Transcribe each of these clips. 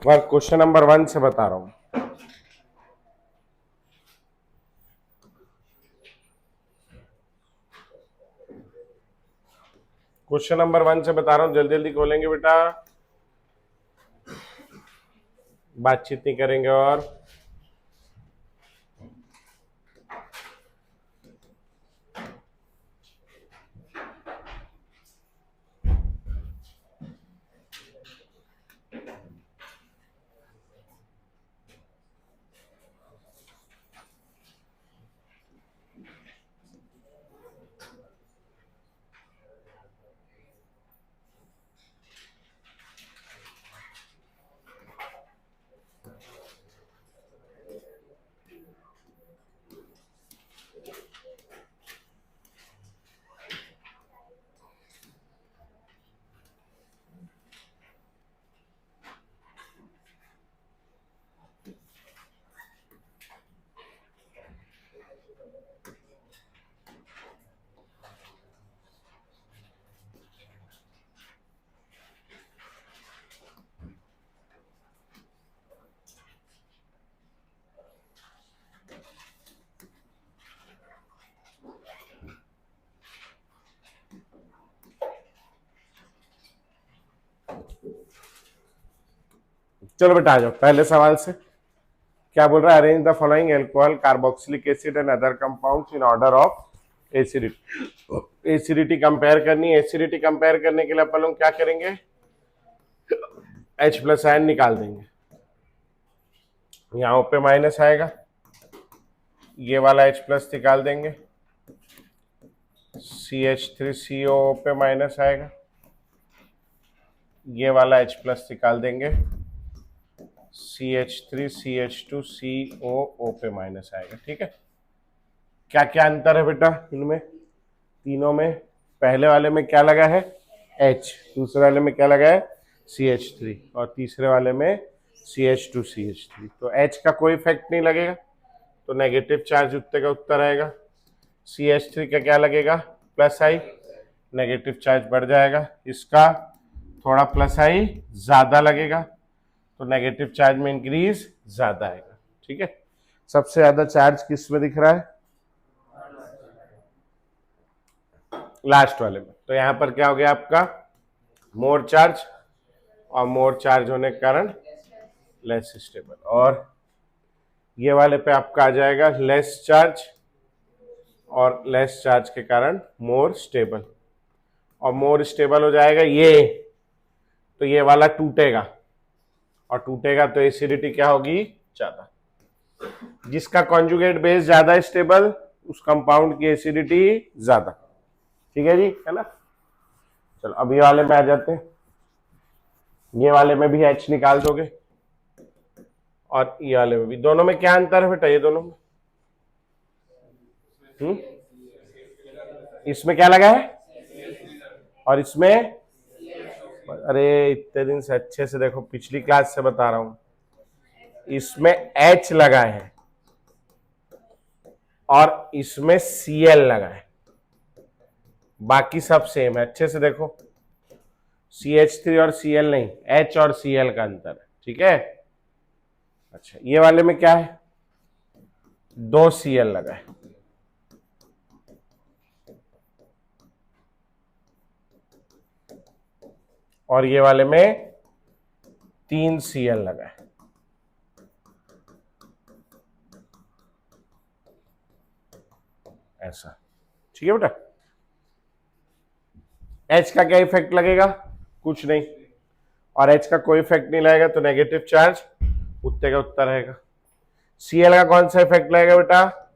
Work question number 1 से बता रहा हूं। क्वेश्चन नंबर 1 से बता रहा हूं, जल्दी जल्दी खोलेंगे बेटा, बातचीत नहीं करेंगे। और चलो बेटा आ जाओ पहले सवाल से। क्या बोल रहा है? Arrange the following alcohol, carboxylic acid and other compounds in order of acidity. Acidity compare करनी है। एसिडिटी कंपेयर करने के लिए अपन लोग क्या करेंगे? H प्लस आयन निकाल देंगे। यहां पे माइनस आएगा, ये वाला H प्लस निकाल देंगे। CH3CO पे माइनस आएगा, ये वाला H प्लस निकाल देंगे। CH3CH2CO पे माइनस आएगा। ठीक है, क्या क्या अंतर है बेटा इनमें तीनों में? पहले वाले में क्या लगा है? H, दूसरे वाले में क्या लगा है? CH3, और तीसरे वाले में CH2CH3। तो H का कोई इफेक्ट नहीं लगेगा, तो नेगेटिव चार्ज उत्तर का उत्तर आएगा। CH3 का क्या लगेगा? प्लस आई, नेगेटिव चार्ज बढ़ जाएगा। इसका थोड़ा प्लस आई ज्यादा लगेगा, तो नेगेटिव चार्ज में इंक्रीज ज्यादा आएगा। ठीक है, सबसे ज्यादा चार्ज किस में दिख रहा है? लास्ट वाले में। तो यहां पर क्या हो गया आपका? मोर चार्ज, और मोर चार्ज होने के कारण लेस स्टेबल। और ये वाले पे आपका आ जाएगा लेस चार्ज, और लेस चार्ज के कारण मोर स्टेबल। और मोर स्टेबल हो जाएगा ये, तो ये वाला टूटेगा, और टूटेगा तो एसिडिटी क्या होगी? ज्यादा। जिसका कॉन्जुगेट बेस ज्यादा स्टेबल, उस कंपाउंड की एसिडिटी ज्यादा। ठीक है जी, है ना? चलो अब ये वाले में आ जाते हैं। ये वाले में भी H निकाल दोगे, और ये वाले में भी। दोनों में क्या अंतर है बेटा? ये दोनों में इसमें क्या लगा है, और इसमें? अरे इतने दिन से अच्छे से देखो, पिछली क्लास से बता रहा हूं, इसमें H लगा है और इसमें Cl लगा है। बाकी सब सेम है, अच्छे से देखो। CH3 और Cl नहीं, H और Cl का अंतर है। ठीक है, अच्छा ये वाले में क्या है? 2 Cl लगा है, और ये वाले में 3 Cl लगा है। ऐसा, ठीक है बेटा। H का क्या इफेक्ट लगेगा? कुछ नहीं, और H का कोई इफेक्ट नहीं लगेगा, तो नेगेटिव चार्ज उत्तर का उत्तर रहेगा। Cl का कौन सा इफेक्ट लगेगा बेटा?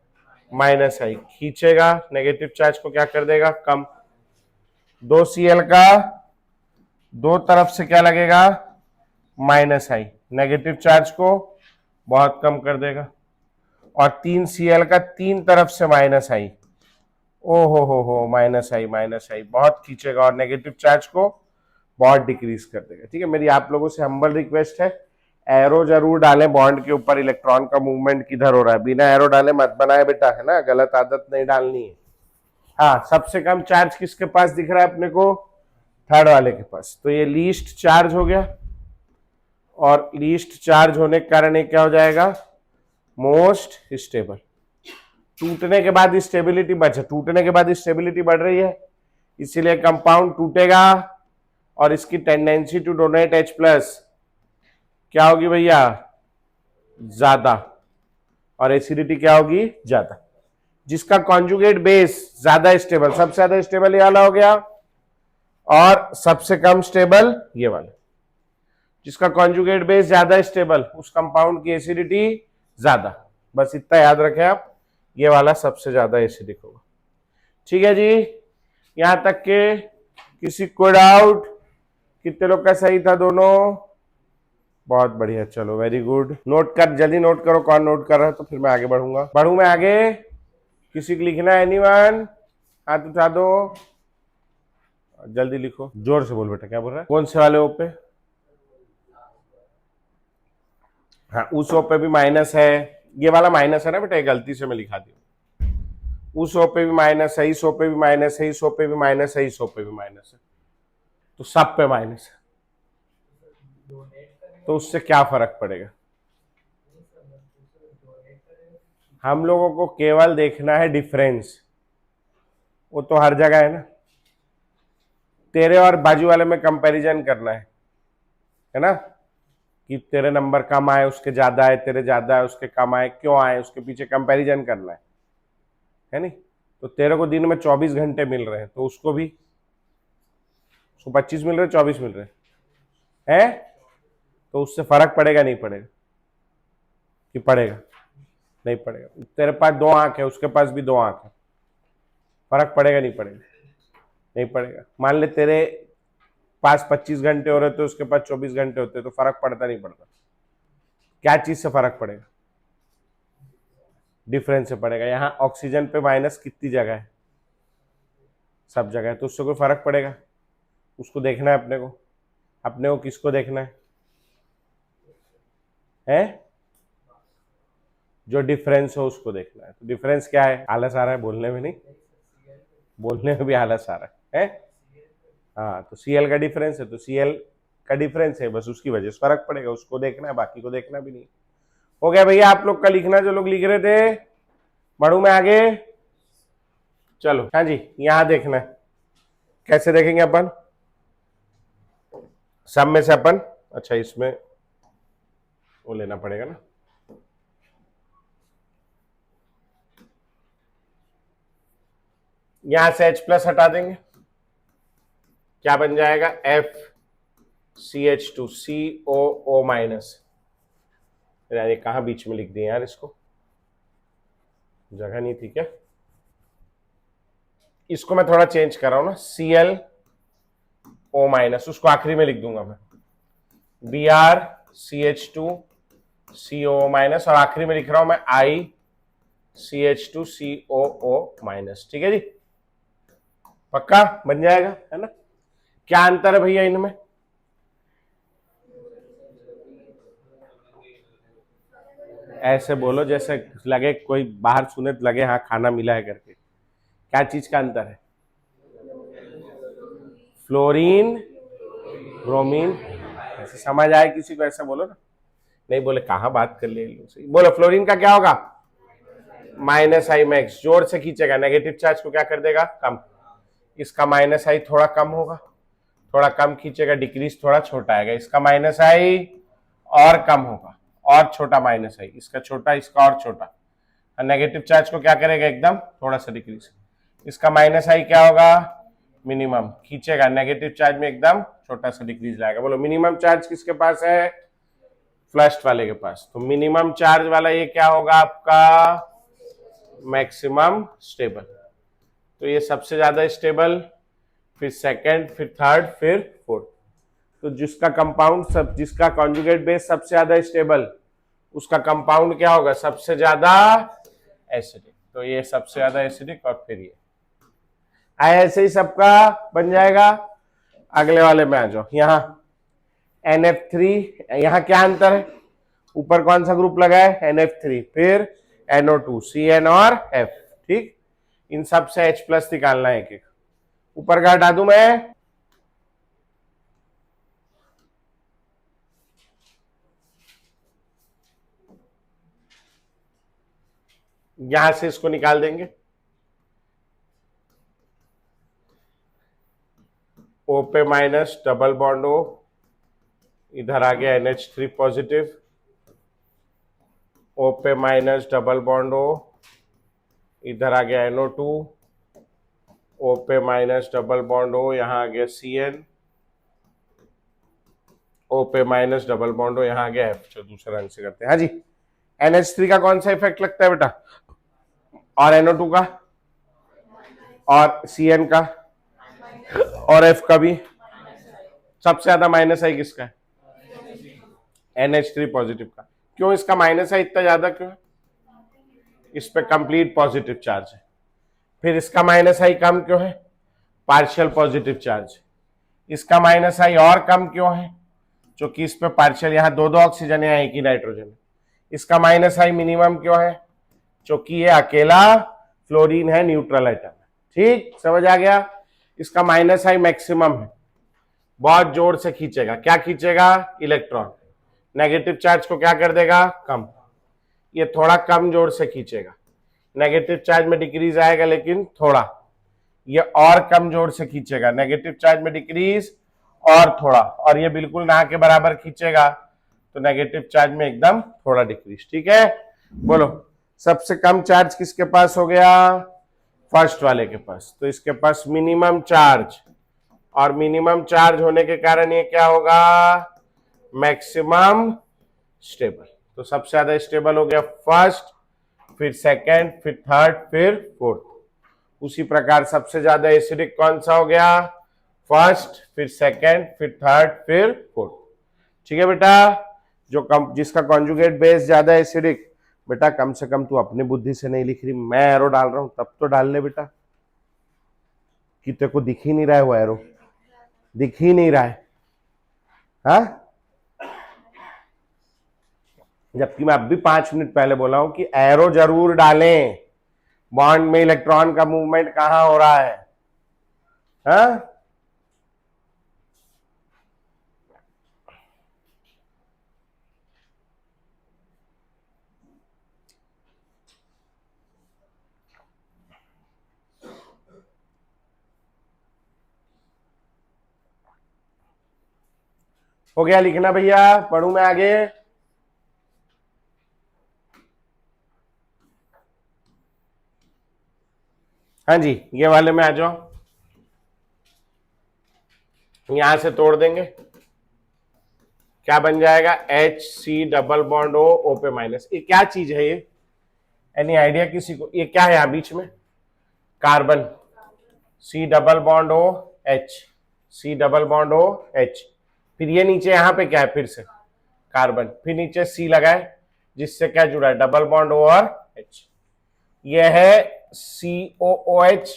माइनस आई, खींचेगा, नेगेटिव चार्ज को क्या कर देगा? कम। 2 Cl का दो तरफ से क्या लगेगा? माइनस आई, नेगेटिव चार्ज को बहुत कम कर देगा। और 3 Cl का 3 तरफ से माइनस आई, ओ हो माइनस आई, माइनस आई बहुत खींचेगा, और नेगेटिव चार्ज को बहुत डिक्रीज कर देगा। ठीक है, मेरी आप लोगों से हम्बल रिक्वेस्ट है, एरो जरूर डालें बॉन्ड के ऊपर। इलेक्ट्रॉन का मूवमेंट किधर हो रहा है, बिना एरो डाले मत बनाए बेटा, है ना? गलत आदत नहीं डालनी है। हाँ, सबसे कम चार्ज किसके पास दिख रहा है अपने को? थर्ड वाले के पास। तो ये लीस्ट चार्ज हो गया, और लीस्ट चार्ज होने के कारण ये क्या हो जाएगा, मोस्ट स्टेबल। टूटने के बाद स्टेबिलिटी टूटने के बाद स्टेबिलिटी बढ़ रही है, इसीलिए कंपाउंड टूटेगा और इसकी tendency to donate H plus क्या होगी भैया, ज्यादा, और एसिडिटी क्या होगी, ज्यादा। जिसका कॉन्जुगेट बेस ज्यादा स्टेबल, सबसे ज्यादा स्टेबल ये वाला हो गया, और सबसे कम स्टेबल ये वाला। जिसका कॉन्जुगेट बेस ज्यादा स्टेबल, उस कंपाउंड की एसिडिटी ज्यादा। बस इतना याद रखें आप, ये वाला सबसे ज्यादा एसिडिक होगा। ठीक है जी, यहां तक के किसी को डाउट? कितने लोग का सही था दोनों? बहुत बढ़िया, चलो वेरी गुड। नोट कर, जल्दी नोट करो, कौन नोट कर रहा है, तो फिर मैं आगे बढ़ूंगा। बढ़ू मैं आगे? किसी को लिखना है? एनीवन हाथ उठा दो, जल्दी लिखो, जोर से बोल बेटा। क्या बोल रहा है? कौन से वाले ओ पे? हाँ, उस ओ पे भी माइनस है, ये वाला माइनस है ना बेटा, गलती से मैं लिखा दिया। उस ओ पे भी माइनस है, इस ओ पे भी माइनस है, इस ओ पे भी माइनस है, इस ओ पे भी माइनस है, तो सब पे माइनस है। तो उससे क्या फर्क पड़ेगा? हम लोगों को केवल देखना है डिफरेंस, वो तो हर जगह है ना। तेरे और बाजू वाले में कंपैरिजन करना है ना, कि तेरे नंबर कम आए, उसके ज्यादा है, तेरे ज्यादा है, उसके कम आए, क्यों आए, उसके पीछे कंपैरिजन करना है नहीं? तो तेरे को दिन में 24 घंटे मिल रहे हैं, तो उसको भी, उसको 25 मिल रहे, 24 मिल रहे हैं, तो उससे फर्क पड़ेगा नहीं पड़ेगा? कि पड़ेगा? नहीं पड़ेगा। तेरे पास 2 आंख है, उसके पास भी 2 आंख है, फर्क पड़ेगा नहीं पड़ेगा? नहीं पड़ेगा। मान ले तेरे पास 25 घंटे हो रहे थे, उसके पास 24 घंटे होते, तो फर्क पड़ता नहीं पड़ता? क्या चीज से फर्क पड़ेगा? डिफरेंस से पड़ेगा। यहाँ ऑक्सीजन पे माइनस कितनी जगह है? सब जगह है, तो उससे कोई फर्क पड़ेगा? उसको देखना है अपने को। अपने को किसको देखना है? जो डिफरेंस हो उसको देखना है। तो डिफरेंस क्या है? आलस आ रहा है बोलने में? नहीं, बोलने में भी आलस आ रहा है? हाँ, तो Cl का डिफरेंस है, तो Cl का डिफरेंस है, बस उसकी वजह से फर्क पड़ेगा, उसको देखना है, बाकी को देखना भी नहीं। हो गया भैया आप लोग का लिखना, जो लोग लिख रहे थे? बढ़ू मैं आगे? चलो, हाँ जी, यहां देखना है। कैसे देखेंगे अपन? सब में से अपन, अच्छा इसमें वो लेना पड़ेगा ना, यहां से H प्लस हटा देंगे, क्या बन जाएगा? FCH2 COO minus. यार ये कहां बीच में लिख दिए यार, इसको जगह नहीं थी क्या? इसको मैं थोड़ा चेंज कर रहा हूं ना, ClO माइनस, उसको आखिरी में लिख दूंगा मैं, BrCH2CO माइनस, और आखिरी में लिख रहा हूं मैं ICH2COO माइनस। ठीक है जी, पक्का बन जाएगा, है ना? क्या अंतर है भैया इनमें? ऐसे बोलो जैसे लगे कोई बाहर सुने तो लगे हाँ खाना मिला है करके। क्या चीज का अंतर है? फ्लोरीन ब्रोमीन, ऐसे समझ आए किसी को? ऐसा बोलो ना, नहीं बोले कहाँ बात कर ले, बोलो फ्लोरीन का क्या होगा? माइनस आई मैक्स, जोर से खींचेगा, नेगेटिव चार्ज को क्या कर देगा? कम। इसका माइनस आई थोड़ा कम होगा, थोड़ा कम खींचेगा, डिक्रीज थोड़ा छोटा आएगा। इसका माइनस आई और कम होगा, और छोटा माइनस आई, इसका छोटा, इसका और छोटा। नेगेटिव चार्ज को क्या करेगा? एकदम थोड़ा सा डिक्रीज। इसका माइनस आई क्या होगा? मिनिमम खींचेगा, नेगेटिव चार्ज में एकदम छोटा सा डिक्रीज लाएगा। बोलो मिनिमम चार्ज किसके पास है? फ्लश्ड वाले के पास। तो मिनिमम चार्ज वाला ये क्या होगा आपका? Maximum stable. तो ये सबसे ज्यादा स्टेबल, फिर सेकंड, फिर थर्ड, फिर फोर्थ। तो जिसका कंपाउंड सब, जिसका कॉन्जुगेट बेस सबसे ज्यादा स्टेबल, उसका कंपाउंड क्या होगा? सबसे ज्यादा एसिडिक। तो ये सबसे ज्यादा एसिडिक, और फिर ये ऐसे ही सबका बन जाएगा। अगले वाले में आ जाओ, यहाँ NF3, यहाँ क्या अंतर है? ऊपर कौन सा ग्रुप लगा है? NF3, फिर NO2, CN और F। ठीक, इन सब से H प्लस निकालना है एक एक। ऊपर का हटा दूं मैं, यहां से इसको निकाल देंगे, O पे माइनस डबल बॉन्ड O, इधर आ गया NH3 पॉजिटिव, O पे माइनस डबल बॉन्ड O, इधर आ गया NO2, O पे माइनस डबल बॉन्ड O, यहां आ गया CN, O पे माइनस डबल बॉन्ड O, यहां आ गया F। चलो दूसरा रंग से करते हैं। हाँ जी, NH3 का कौन सा इफेक्ट लगता है बेटा, और NO2 का, और CN का, और F का भी। सबसे ज्यादा माइनस आई किसका है, NH3 पॉजिटिव का। क्यों इसका माइनस आई इतना ज्यादा क्यों है, इस पे कंप्लीट पॉजिटिव चार्ज है। फिर इसका माइनस आई कम क्यों है, पार्शियल पॉजिटिव चार्ज। इसका माइनस आई और कम क्यों है, क्योंकि इस पे पार्शियल, यहां दो दो ऑक्सीजन है, एक ही नाइट्रोजन है। इसका माइनस आई मिनिमम क्यों है, क्योंकि ये अकेला फ्लोरीन है, न्यूट्रल आइटम है। ठीक, समझ आ गया। इसका माइनस आई मैक्सिमम है, बहुत जोर से खींचेगा। क्या खींचेगा, इलेक्ट्रॉन। नेगेटिव चार्ज को क्या कर देगा, कम। ये थोड़ा कम जोर से खींचेगा, नेगेटिव चार्ज में डिक्रीज आएगा लेकिन थोड़ा। ये और कम जोर से खींचेगा, नेगेटिव चार्ज में डिक्रीज और थोड़ा। और ये बिल्कुल ना के बराबर खींचेगा तो नेगेटिव चार्ज में एकदम थोड़ा डिक्रीज। ठीक है, बोलो सबसे कम चार्ज किसके पास हो गया, फर्स्ट वाले के पास। तो इसके पास मिनिमम चार्ज, और मिनिमम चार्ज होने के कारण ये क्या होगा, मैक्सिमम स्टेबल। तो सबसे ज्यादा स्टेबल हो गया फर्स्ट, फिर सेकंड, फिर थर्ड, फिर फोर्थ। उसी प्रकार सबसे ज्यादा एसिडिक कौन सा हो गया, फर्स्ट, फिर सेकंड, फिर थर्ड, फिर फोर्थ। ठीक है बेटा, जो जिसका कॉन्जुगेट बेस ज्यादा एसिडिक, बेटा कम से कम तू अपनी बुद्धि से नहीं लिख रही, मैं एरो डाल रहा हूं तब तो डाल ले बेटा। कि तेरे को दिख ही नहीं रहा है वो एरो, दिख ही नहीं रहा है, हाँ? जबकि मैं अब भी 5 मिनट पहले बोला हूं कि एरो जरूर डालें, बॉन्ड में इलेक्ट्रॉन का मूवमेंट कहां हो रहा है, हाँ? हो गया लिखना भैया, पढ़ूं मैं आगे। हाँ जी, ये वाले में आ जाओ, यहां से तोड़ देंगे, क्या बन जाएगा, HC डबल बॉन्ड O पे माइनस। ये क्या चीज है ये, एनी आइडिया किसी को, ये क्या है यहां बीच में, carbon, C double bond O H, C double bond O H। फिर ये नीचे यहां पे क्या है, फिर से कार्बन, फिर नीचे C लगाए, जिससे क्या जुड़ा है, डबल बॉन्ड O और H। ये है COOH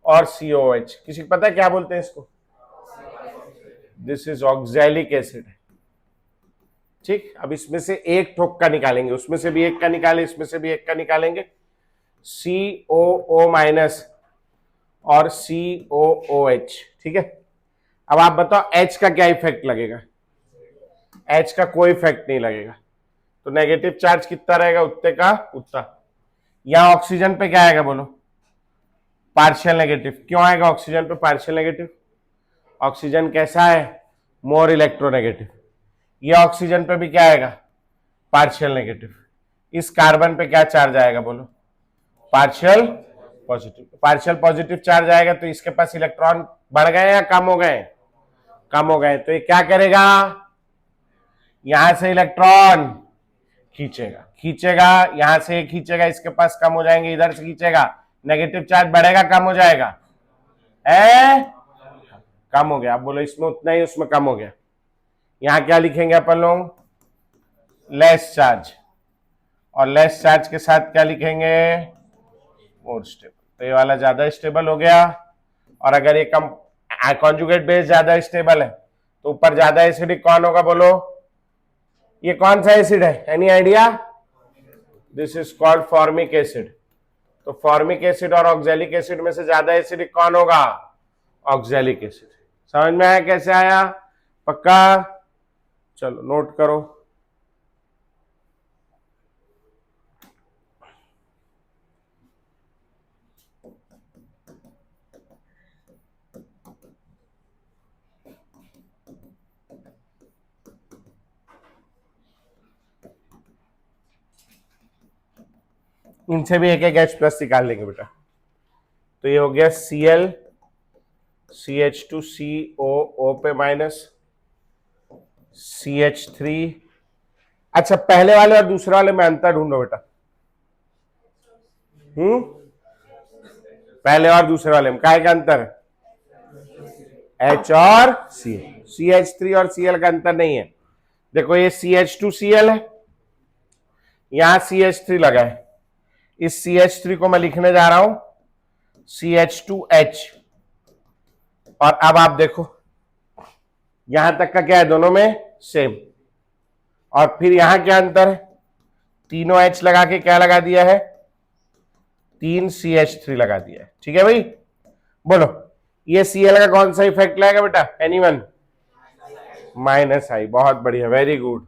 और COH। किसी को पता है क्या बोलते हैं इसको, दिस इज ऑक्सैलिक एसिड। ठीक, अब इसमें से एक ठोक का निकालेंगे, उसमें से भी एक का निकाले, इसमें से भी एक का निकालेंगे, COO माइनस और COOH। ठीक है, अब आप बताओ H का क्या इफेक्ट लगेगा, H का कोई इफेक्ट नहीं लगेगा। तो नेगेटिव चार्ज कितना रहेगा, उतने का उतना। यहां ऑक्सीजन पे क्या आएगा बोलो, पार्शियल नेगेटिव। क्यों आएगा ऑक्सीजन पे पार्शियल नेगेटिव, ऑक्सीजन कैसा है, मोर इलेक्ट्रोनेगेटिव। ये ऑक्सीजन पे भी क्या आएगा, पार्शियल नेगेटिव। इस कार्बन पे क्या चार्ज आएगा बोलो, partial positive. Partial positive charge आएगा तो इसके पास इलेक्ट्रॉन बढ़ गए या कम हो गए, कम हो गए। तो ये क्या करेगा, यहां से इलेक्ट्रॉन खींचेगा, खींचेगा, यहां से खींचेगा, इसके पास कम हो जाएंगे, इधर से खींचेगा, नेगेटिव चार्ज बढ़ेगा कम हो जाएगा, कम हो गया। अब बोलो इसमें उतना ही, उसमें कम हो गया। यहां क्या लिखेंगे अपन लोग, लेस चार्ज, और लेस चार्ज के साथ क्या लिखेंगे, मोर स्टेबल। तो ये वाला ज्यादा स्टेबल हो गया। और अगर ये कम कॉन्जुगेट बेस ज्यादा स्टेबल है तो ऊपर ज्यादा एसिडिक कौन होगा बोलो, ये कौन सा एसिड है, any idea, this is called formic acid. तो फॉर्मिक एसिड और ऑक्सैलिक एसिड में से ज्यादा एसिडिक कौन होगा, ऑक्सैलिक एसिड। समझ में आया कैसे आया, पक्का, चलो नोट करो। इनसे भी एक एक H प्लस निकाल लेंगे बेटा। तो ये हो गया Cl CH2CO पे माइनस CH3। अच्छा, पहले वाले और दूसरे वाले में अंतर ढूंढो बेटा। पहले और दूसरे वाले में काय का अंतर है? H और Cl। CH3 और Cl का अंतर नहीं है। देखो ये CH2Cl है, यहां CH3 लगा है, इस CH3 को मैं लिखने जा रहा हूं CH2H। और अब आप देखो यहां तक का क्या है, दोनों में सेम। और फिर यहां क्या अंतर है, तीनों H लगा के क्या लगा दिया है, 3 CH3 लगा दिया है। ठीक है भाई, बोलो ये Cl का कौन सा इफेक्ट लाएगा बेटा, एनीवन? माइनस आई। बहुत बढ़िया, वेरी गुड।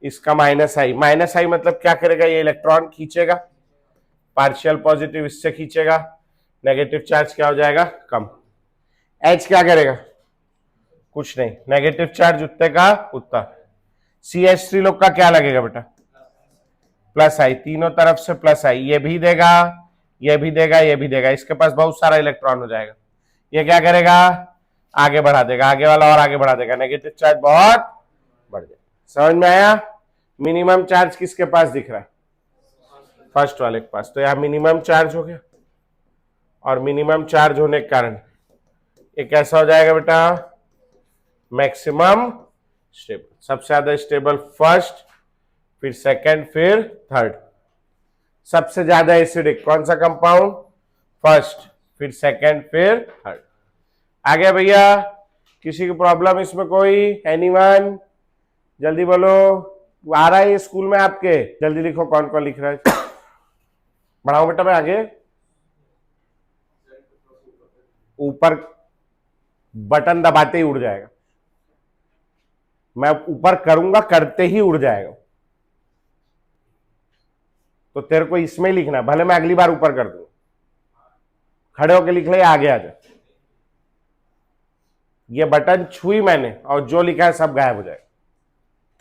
इसका माइनस आई, माइनस आई मतलब क्या करेगा, ये इलेक्ट्रॉन खींचेगा, पार्शियल पॉजिटिव इससे खींचेगा, नेगेटिव चार्ज क्या हो जाएगा, कम। H क्या करेगा, कुछ नहीं, नेगेटिव चार्ज उतने का उतना। CH3 लोग का क्या लगेगा बेटा, प्लस आई, तीनों तरफ से प्लस आई, ये भी देगा, ये भी देगा, ये भी देगा, इसके पास बहुत सारा इलेक्ट्रॉन हो जाएगा। ये क्या करेगा, आगे बढ़ा देगा, आगे वाला और आगे बढ़ा देगा, नेगेटिव चार्ज बहुत बढ़ जाएगा। समझ में आया? मिनिमम चार्ज किसके पास दिख रहा है, फर्स्ट वाले के पास। तो यहां मिनिमम चार्ज हो गया, और मिनिमम चार्ज होने के कारण ये कैसा हो जाएगा बेटा, मैक्सिमम स्टेबल। सबसे ज्यादा स्टेबल फर्स्ट, फिर सेकंड, फिर थर्ड। सबसे ज्यादा एसिडिक कौन सा कंपाउंड, फर्स्ट, फिर सेकंड, फिर थर्ड। आ गया भैया? किसी की प्रॉब्लम इसमें कोई, एनीवन? जल्दी बोलो, आ रहा है ये स्कूल में आपके? जल्दी लिखो कौन कौन लिख रहा है। बढ़ाओ बेटा मैं आगे। ऊपर बटन दबाते ही उड़ जाएगा, मैं ऊपर करूंगा करते ही उड़ जाएगा। तो तेरे को इसमें लिखना है, भले मैं अगली बार ऊपर कर दूं, खड़े होके लिख ले, आगे आ जा। ये बटन छुई मैंने और जो लिखा है सब गायब हो जाएगा।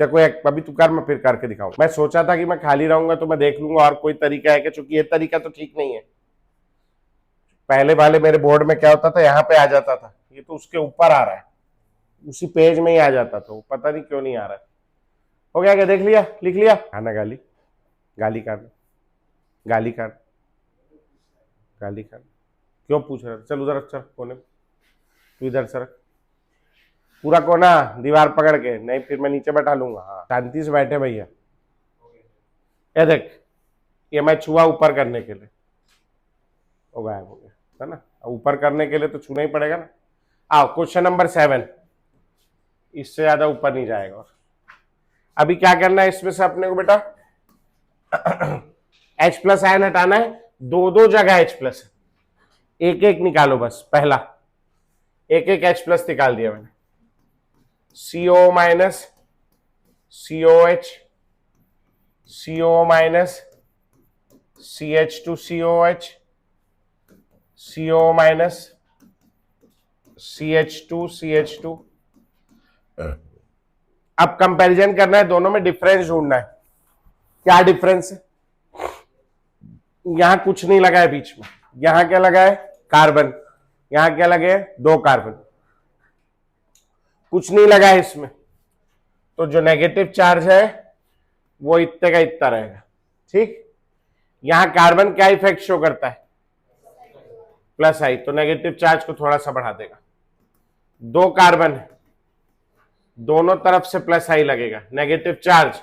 तेरे को एक अभी तू कर, मैं फिर करके दिखाऊं। मैं सोचा था कि मैं खाली रहूंगा तो मैं देख लूंगा और कोई तरीका है कि, चूंकि ये तरीका तो ठीक नहीं है। पहले वाले मेरे बोर्ड में क्या होता था, यहाँ पे आ जाता था, ये तो उसके ऊपर आ रहा है, उसी पेज में ही आ जाता था, पता नहीं क्यों नहीं आ रहा है। हो गया क्या, देख लिया, लिख लिया? आना गाली, गाली कर, गाली कर, गाली कर, क्यों पूछ रहा? चल उधर, चल कोने, तू इधर सरक, पूरा कोना दीवार पकड़ के, नहीं फिर मैं नीचे बैठा लूंगा। हाँ शांति से बैठे भैया। ये देख, ये मैं छुआ ऊपर करने के लिए, वो गायब हो गया है ना। ऊपर करने के लिए तो छूना ही पड़ेगा ना। आओ क्वेश्चन नंबर 7, इससे ज्यादा ऊपर नहीं जाएगा। और अभी क्या करना है इसमें से अपने को बेटा, H प्लस आयन हटाना है, दो दो जगह H प्लस है, एक एक निकालो बस। पहला एक एक H प्लस निकाल दिया मैंने, CO minus COH, CO minus CH2COH, CO minus CH2CH2। अब कंपैरिजन करना है, दोनों में डिफरेंस ढूंढना है। क्या डिफरेंस है, यहां कुछ नहीं लगा है बीच में, यहां क्या लगा है, कार्बन, यहां क्या लगे, 2 कार्बन, कुछ नहीं लगा है इसमें। तो जो नेगेटिव चार्ज है वो इतने का इतना रहेगा। ठीक, यहां कार्बन क्या इफेक्ट शो करता है, प्लस आई, तो नेगेटिव चार्ज को थोड़ा सा बढ़ा देगा। 2 कार्बन है, दोनों तरफ से प्लस आई लगेगा, नेगेटिव चार्ज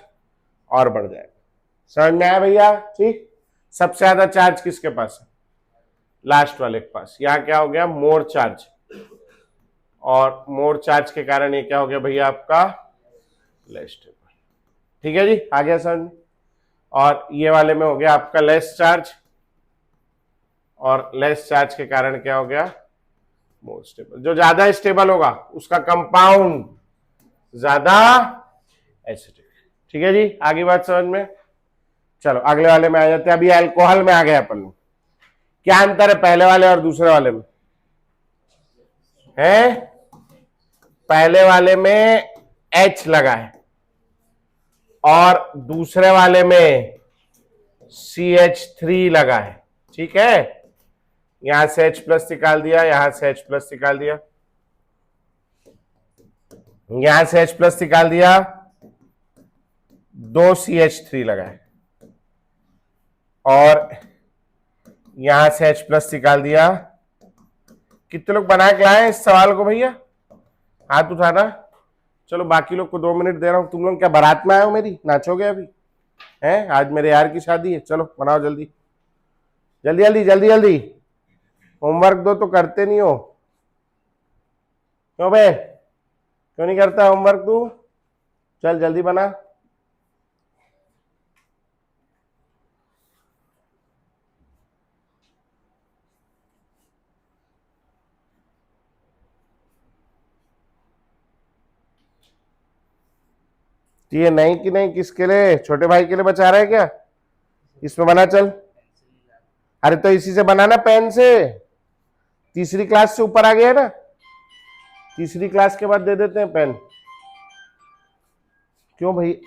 और बढ़ जाएगा। समझ में आया भैया? ठीक, सबसे ज्यादा चार्ज किसके पास है, लास्ट वाले के पास। यहां क्या हो गया, मोर चार्ज, और मोर चार्ज के कारण ये क्या हो गया भैया आपका, लेस स्टेबल। ठीक है जी, आ गया समझ में? और ये वाले में हो गया आपका लेस चार्ज, और लेस चार्ज के कारण क्या हो गया, मोर स्टेबल। जो ज्यादा स्टेबल होगा उसका कंपाउंड ज्यादा एसिडिक। ठीक है जी, आगे बात समझ में? चलो अगले वाले में आ जाते हैं। अभी अल्कोहल में आ गए अपन लोग। क्या अंतर है पहले वाले और दूसरे वाले में? है, पहले वाले में H लगा है और दूसरे वाले में CH3 लगा है, ठीक है। यहां से H प्लस निकाल दिया, यहां से H प्लस निकाल दिया, यहां से H प्लस निकाल दिया, 2 CH3 लगा है, और यहां से H प्लस निकाल दिया। कितने लोग बना के लाए इस सवाल को भैया? हाथ उठाना। चलो बाकी लोग को 2 मिनट दे रहा हूं। तुम लोग क्या बारात में आए हो मेरी? नाचोगे अभी? हैं? आज मेरे यार की शादी है। चलो बनाओ जल्दी जल्दी जल्दी जल्दी जल्दी। होमवर्क दो तो करते नहीं हो, क्यों बे? क्यों नहीं करता होमवर्क तू? चल जल्दी बना। ये नहीं कि नहीं, किसके लिए? छोटे भाई के लिए बचा रहा है क्या? इसमें बना चल। अरे तो इसी से बनाना, पेन से। तीसरी क्लास से ऊपर आ गया ना, तीसरी क्लास के बाद दे देते हैं पेन। क्यों भाई?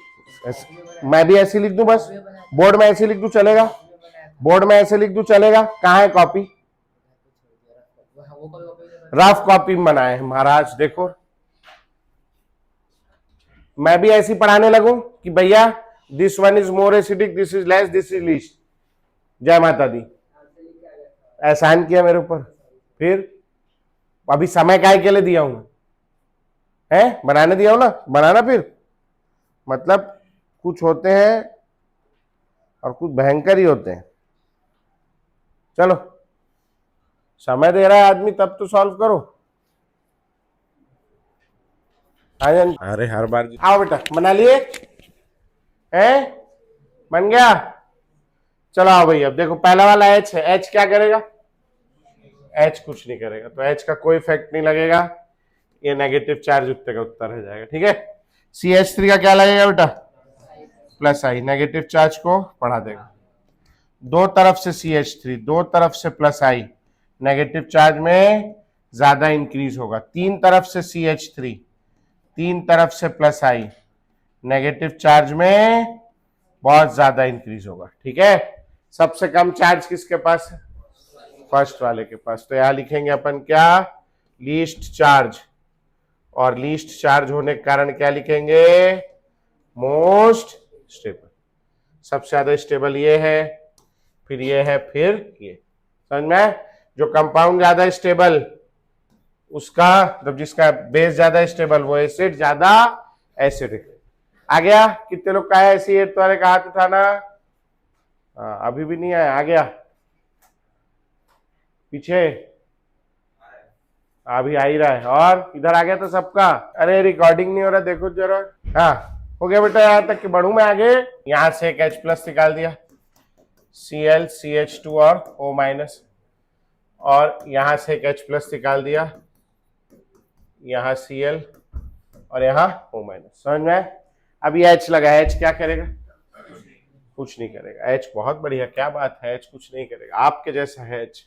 मैं भी ऐसे लिख दूं बस? बोर्ड में ऐसे लिख दूं चलेगा? बोर्ड में ऐसे लिख दूं चलेगा? कहाँ है कॉपी? रफ कॉपी में बनाए महाराज। देखो मैं भी ऐसी पढ़ाने लगूं कि भैया this one is more acidic, this is less, this is least. जय माता दी। एहसान किया मेरे ऊपर। फिर अभी समय काय के लिए दिया हूं? है बनाने दिया हूं ना, बनाना। फिर मतलब कुछ होते हैं और कुछ भयंकर ही होते हैं। चलो समय दे रहा है आदमी तब तो सॉल्व करो। अरे हर बार आओ बेटा, बना लिए? हैं? बन गया? चलो आओ भाई। अब देखो पहला वाला H है, H क्या करेगा? H कुछ नहीं करेगा, तो H का कोई इफेक्ट नहीं लगेगा। ये नेगेटिव चार्ज उत्तर का उत्तर रह जाएगा, ठीक है। CH3 का क्या लगेगा बेटा? प्लस आई, नेगेटिव चार्ज को बढ़ा देगा। दो तरफ से CH3, दो तरफ से प्लस आई, नेगेटिव चार्ज में ज्यादा इंक्रीज होगा। तीन तरफ से CH3, तीन तरफ से प्लस आई, नेगेटिव चार्ज में बहुत ज्यादा इंक्रीज होगा, ठीक है। सबसे कम चार्ज किसके पास है? फर्स्ट वाले के पास। तो यहां लिखेंगे अपन क्या? Least charge. और लीस्ट चार्ज होने के कारण क्या लिखेंगे? Most stable. सबसे ज्यादा स्टेबल ये है, फिर ये है, फिर ये। समझ में? जो कंपाउंड ज्यादा स्टेबल उसका, मतलब जिसका बेस ज्यादा स्टेबल वो एसिड ज्यादा एसिडिक। आ गया? कितने लोग का है एसिड वाले का हाथ उठाना। अभी भी नहीं आया? आ गया? पीछे अभी आ ही रहा है। और इधर आ गया तो सबका? अरे रिकॉर्डिंग नहीं हो रहा, देखो जरा। हाँ हो गया बेटा, यहां तक कि बढ़ू मैं आगे। यहां से एक H प्लस निकाल दिया, Cl CH2 और O माइनस, और यहां से एक H प्लस निकाल दिया, यहां Cl और यहां O माइनस। समझ में? अब ये H लगा है, H क्या करेगा? कुछ नहीं करेगा। H बहुत बढ़िया, क्या बात है, H कुछ नहीं करेगा, आपके जैसा है H,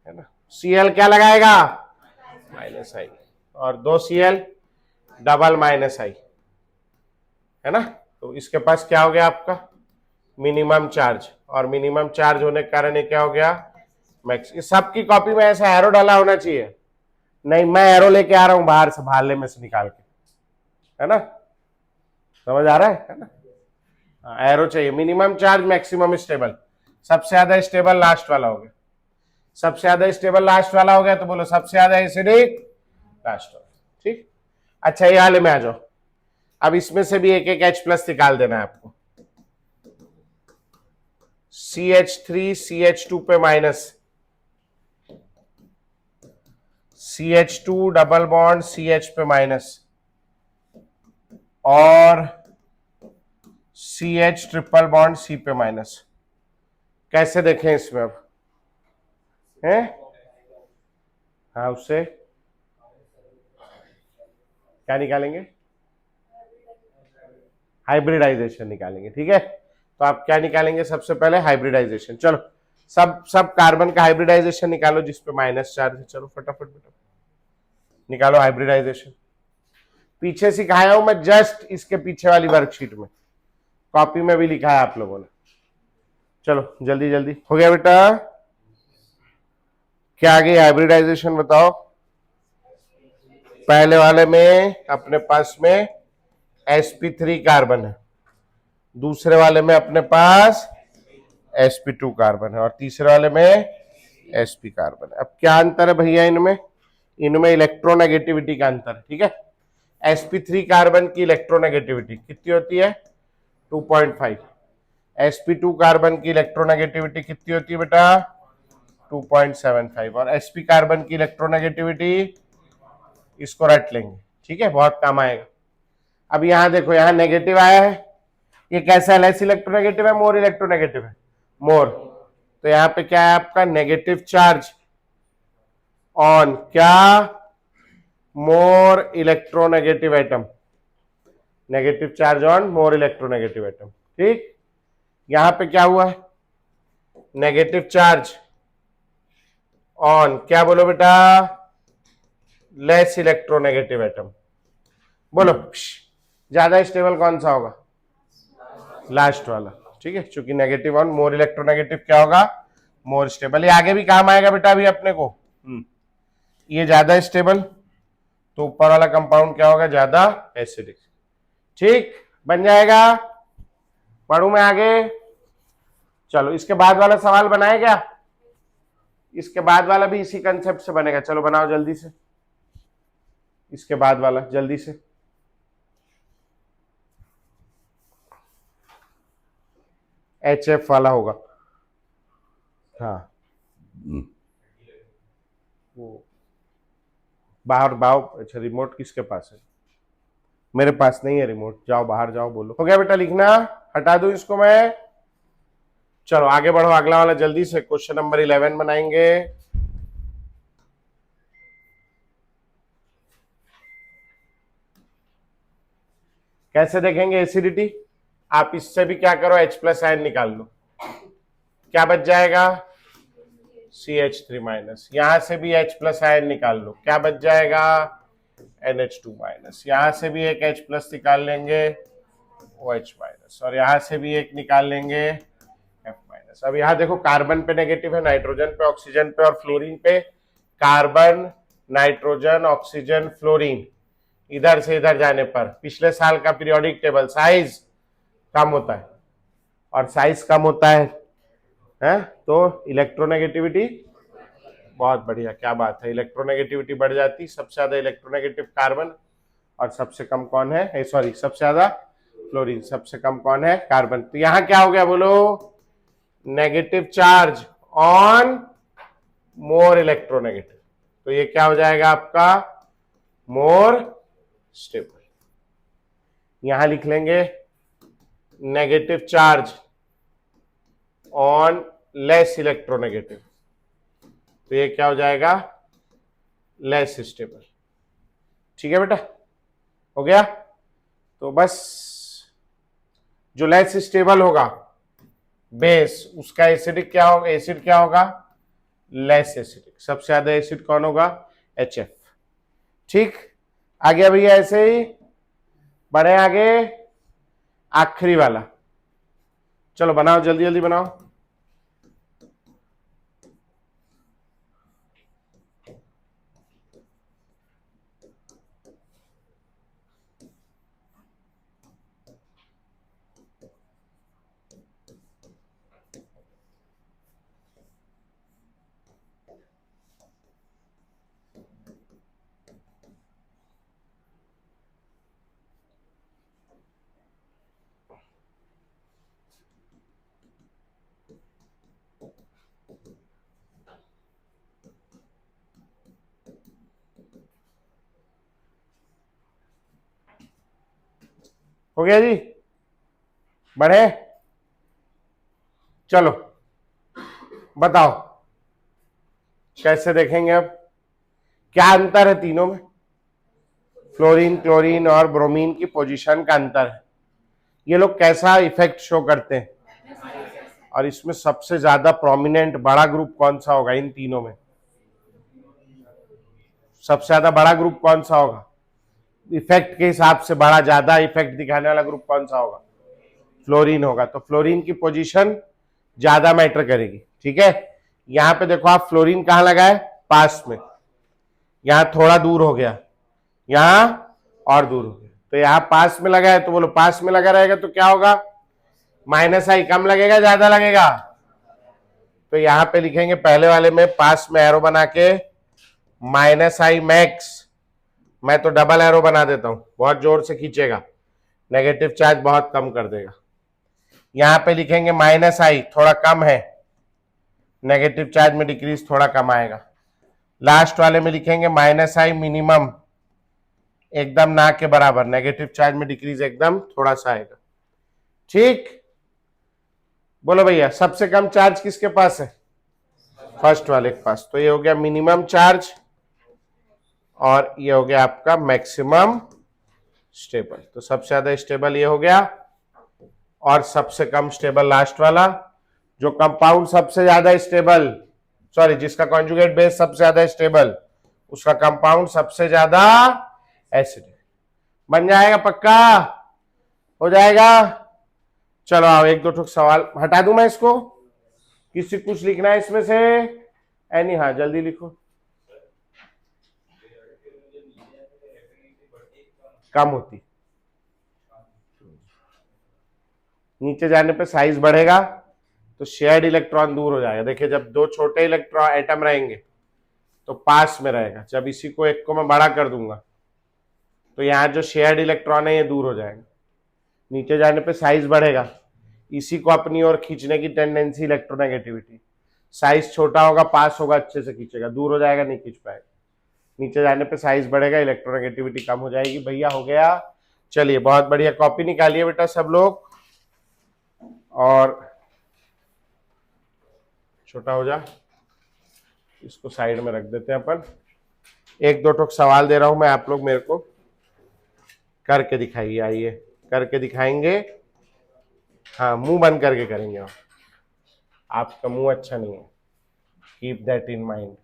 है ना। Cl क्या लगाएगा? माइनस आई, और 2 Cl डबल माइनस आई, है ना। तो इसके पास क्या हो गया आपका? Minimum charge. और मिनिमम चार्ज होने के कारण ये क्या हो गया? मैक्स। सबकी कॉपी में ऐसा एरो डाला होना चाहिए। नहीं, मैं एरो लेके आ रहा हूं बाहर से, भाले में से निकाल के, है ना। समझ आ रहा है ना? एरो चाहिए। Minimum charge, maximum stable. सबसे ज्यादा स्टेबल लास्ट वाला हो गया। सबसे ज्यादा स्टेबल लास्ट वाला हो गया, तो बोलो सबसे ज्यादा एसिडिक लास्ट वाला, ठीक। अच्छा ये वाले में आ जाओ। अब इसमें से भी एक एक H प्लस निकाल देना है आपको। CH3 CH2 पे minus, CH2 double bond CH पे माइनस, और CH ट्रिपल बॉन्ड C पे माइनस। कैसे देखें इसमें अब? हैं? हाँ उससे क्या निकालेंगे? हाइब्रिडाइजेशन निकालेंगे, ठीक है। तो आप क्या निकालेंगे सबसे पहले? हाइब्रिडाइजेशन। चलो सब कार्बन का हाइब्रिडाइजेशन निकालो जिसपे माइनस चार्ज है। चलो फटाफट निकालो हाइब्रिडाइजेशन। पीछे सिखाया हूं मैं, जस्ट इसके पीछे वाली वर्कशीट में, कॉपी में भी लिखा है आप लोगों ने। चलो जल्दी जल्दी हो गया बेटा। क्या आ गई हाइब्रिडाइजेशन बताओ। पहले वाले में अपने पास में sp3 कार्बन है, दूसरे वाले में अपने पास sp2 कार्बन है और तीसरे वाले में sp कार्बन है। अब क्या अंतर है भैया इनमें? इनमें इलेक्ट्रोनेगेटिविटी का अंतर है, ठीक है। sp3 कार्बन की इलेक्ट्रोनेगेटिविटी कितनी होती है? 2.5। sp2 कार्बन की इलेक्ट्रोनेगेटिविटी कितनी होती है बेटा? 2.75। और sp कार्बन की इलेक्ट्रोनेगेटिविटी, इसको रट लेंगे, ठीक है, बहुत काम आएगा। अब यहां देखो, यहां नेगेटिव आया है, ये कैसा है? लेस इलेक्ट्रोनेगेटिव है, मोर इलेक्ट्रोनेगेटिव है? मोर। तो यहां पे क्या है आपका? नेगेटिव चार्ज ऑन क्या? More electronegative atom. Negative charge on more electronegative atom, ठीक। यहां पे क्या हुआ है? नेगेटिव चार्ज ऑन क्या बोलो बेटा? Less electronegative atom. बोलो ज्यादा स्टेबल कौन सा होगा? लास्ट वाला, ठीक है, क्योंकि नेगेटिव ऑन मोर इलेक्ट्रोनेगेटिव क्या होगा? मोर स्टेबल। ये आगे भी काम आएगा बेटा अभी अपने को। ये ज्यादा स्टेबल, तो ऊपर वाला कंपाउंड क्या होगा? ज्यादा एसिडिक, ठीक, बन जाएगा। पढ़ू मैं आगे? चलो इसके बाद वाला सवाल बनाए क्या? इसके बाद वाला भी इसी कंसेप्ट से बनेगा। चलो बनाओ जल्दी से, इसके बाद वाला जल्दी से। HF वाला होगा, हाँ। वो बाहर बाओ। अच्छा रिमोट किसके पास है? मेरे पास नहीं है रिमोट। जाओ बाहर जाओ, बोलो। हो गया बेटा लिखना? हटा दूं इसको मैं? चलो आगे बढ़ो, अगला वाला जल्दी से। क्वेश्चन नंबर 11 बनाएंगे। कैसे देखेंगे एसिडिटी? आप इससे भी क्या करो? H+ आयन निकाल लो। क्या बच जाएगा? CH3-। यहां से भी H+ आयन निकाल लो। क्या बच जाएगा? NH2-। यहां से भी एक H+ निकाल लेंगे, OH-। और यहां से भी एक निकाल लेंगे, F-। अब यहां देखो, कार्बन पे नेगेटिव है, नाइट्रोजन पे, ऑक्सीजन पे और फ्लोरीन पे। कार्बन, नाइट्रोजन, ऑक्सीजन, फ्लोरीन, इधर से इधर जाने पर पिछले साल का पीरियोडिक टेबल, साइज कम होता है और साइज कम होता है तो इलेक्ट्रोनेगेटिविटी बहुत बढ़िया। क्या बात है, इलेक्ट्रोनेगेटिविटी बढ़ जाती। सबसे ज्यादा इलेक्ट्रोनेगेटिव कार्बन और सबसे कम कौन है? सॉरी, सबसे ज्यादा फ्लोरीन, सबसे कम कौन है? कार्बन। तो यहां क्या हो गया बोलो? Negative charge on more electronegative. तो ये क्या हो जाएगा आपका? More stable. यहां लिख लेंगे negative charge on less electronegative. तो ये क्या हो जाएगा? लेस स्टेबल, ठीक है बेटा। हो गया? तो बस जो लेस स्टेबल होगा बेस, उसका एसिडिक क्या होगा? एसिड क्या होगा? Less acidic. सबसे ज्यादा एसिड कौन होगा? HF, ठीक। आगे भैया ऐसे ही बढ़े आगे। आखिरी वाला, चलो बनाओ जल्दी जल्दी बनाओ। हो गया जी? बढ़े? चलो बताओ कैसे देखेंगे अब? क्या अंतर है तीनों में? फ्लोरीन, क्लोरीन और ब्रोमीन की पोजीशन का अंतर है। ये लोग कैसा इफेक्ट शो करते हैं? और इसमें सबसे ज्यादा प्रोमिनेंट बड़ा ग्रुप कौन सा होगा इन तीनों में? सबसे ज्यादा बड़ा ग्रुप कौन सा होगा? इफेक्ट के हिसाब से बड़ा, ज्यादा इफेक्ट दिखाने वाला ग्रुप कौन सा होगा? फ्लोरीन होगा। तो फ्लोरीन की पोजीशन ज्यादा मैटर करेगी। ठीक है, यहां पे देखो आप फ्लोरीन कहां लगा है, पास में, यहां थोड़ा दूर हो गया, यहां और दूर हो गया, तो यहां पास में लगा है, तो बोलो पास में लगा रहेगा तो क्या होगा, माइनस आई कम लगेगा ज्यादा लगेगा, तो यहां पे लिखेंगे पहले वाले में पास में एरो बना के माइनस आई मैक्स, मैं तो डबल एरो बना देता हूं, बहुत जोर से खींचेगा, नेगेटिव चार्ज बहुत कम कर देगा। यहां पे लिखेंगे माइनस आई थोड़ा कम है, नेगेटिव चार्ज में डिक्रीज थोड़ा कम आएगा। लास्ट वाले में लिखेंगे माइनस आई मिनिमम, एकदम ना के बराबर, नेगेटिव चार्ज में डिक्रीज एकदम थोड़ा सा आएगा। ठीक, बोलो भैया सबसे कम चार्ज किसके पास है, फर्स्ट वाले के पास, तो ये हो गया मिनिमम चार्ज और ये हो गया आपका मैक्सिमम स्टेबल। तो सबसे ज्यादा स्टेबल ये हो गया और सबसे कम स्टेबल लास्ट वाला। जो कंपाउंड सबसे ज्यादा स्टेबल, सॉरी जिसका कॉन्जुगेट बेस सबसे ज्यादा स्टेबल, उसका कंपाउंड सबसे ज्यादा एसिड बन जाएगा, पक्का हो जाएगा। चलो आओ एक दो ठोक सवाल हटा दूं मैं इसको, किसी कुछ लिखना है इसमें से, एनी, हाँ जल्दी लिखो। कम होती, नीचे जाने पे साइज बढ़ेगा तो शेयर्ड इलेक्ट्रॉन दूर हो जाएगा। देखिए जब दो छोटे इलेक्ट्रॉन एटम रहेंगे तो पास में रहेगा, जब इसी को एक को मैं बड़ा कर दूंगा तो यहाँ जो शेयर्ड इलेक्ट्रॉन है ये दूर हो जाएगा, नीचे जाने पे साइज बढ़ेगा, इसी को अपनी ओर खींचने की टेंडेंसी इलेक्ट्रोनेगेटिविटी, साइज छोटा होगा पास होगा अच्छे से खींचेगा, दूर हो जाएगा नहीं खींच पाएगा, नीचे जाने पे साइज बढ़ेगा इलेक्ट्रोनेगेटिविटी कम हो जाएगी। भैया हो गया, चलिए बहुत बढ़िया, कॉपी निकालिए बेटा सब लोग, और छोटा हो जा, इसको साइड में रख देते हैं अपन। एक दो ठोक सवाल दे रहा हूं मैं, आप लोग मेरे को करके दिखाइए, आइए करके दिखाएंगे, हाँ मुंह बंद करके करेंगे, आपका मुंह अच्छा नहीं है, कीप दैट इन माइंड।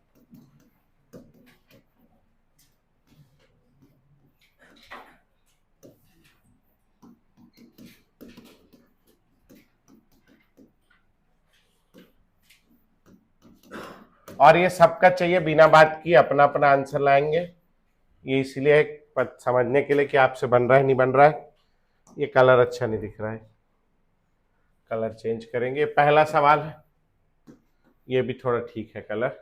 और ये सबका चाहिए बिना बात की अपना अपना आंसर लाएंगे, ये इसलिए समझने के लिए कि आपसे बन रहा है नहीं बन रहा है। ये कलर अच्छा नहीं दिख रहा है, कलर चेंज करेंगे। पहला सवाल है, ये भी थोड़ा ठीक है कलर,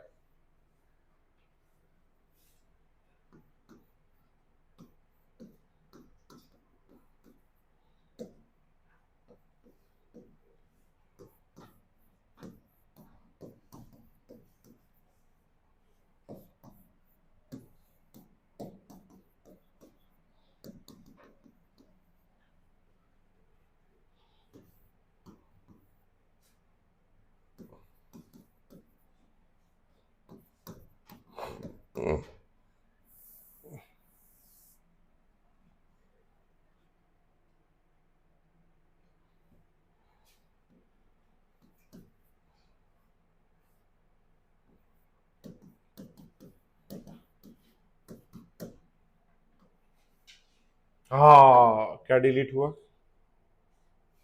हाँ क्या डिलीट हुआ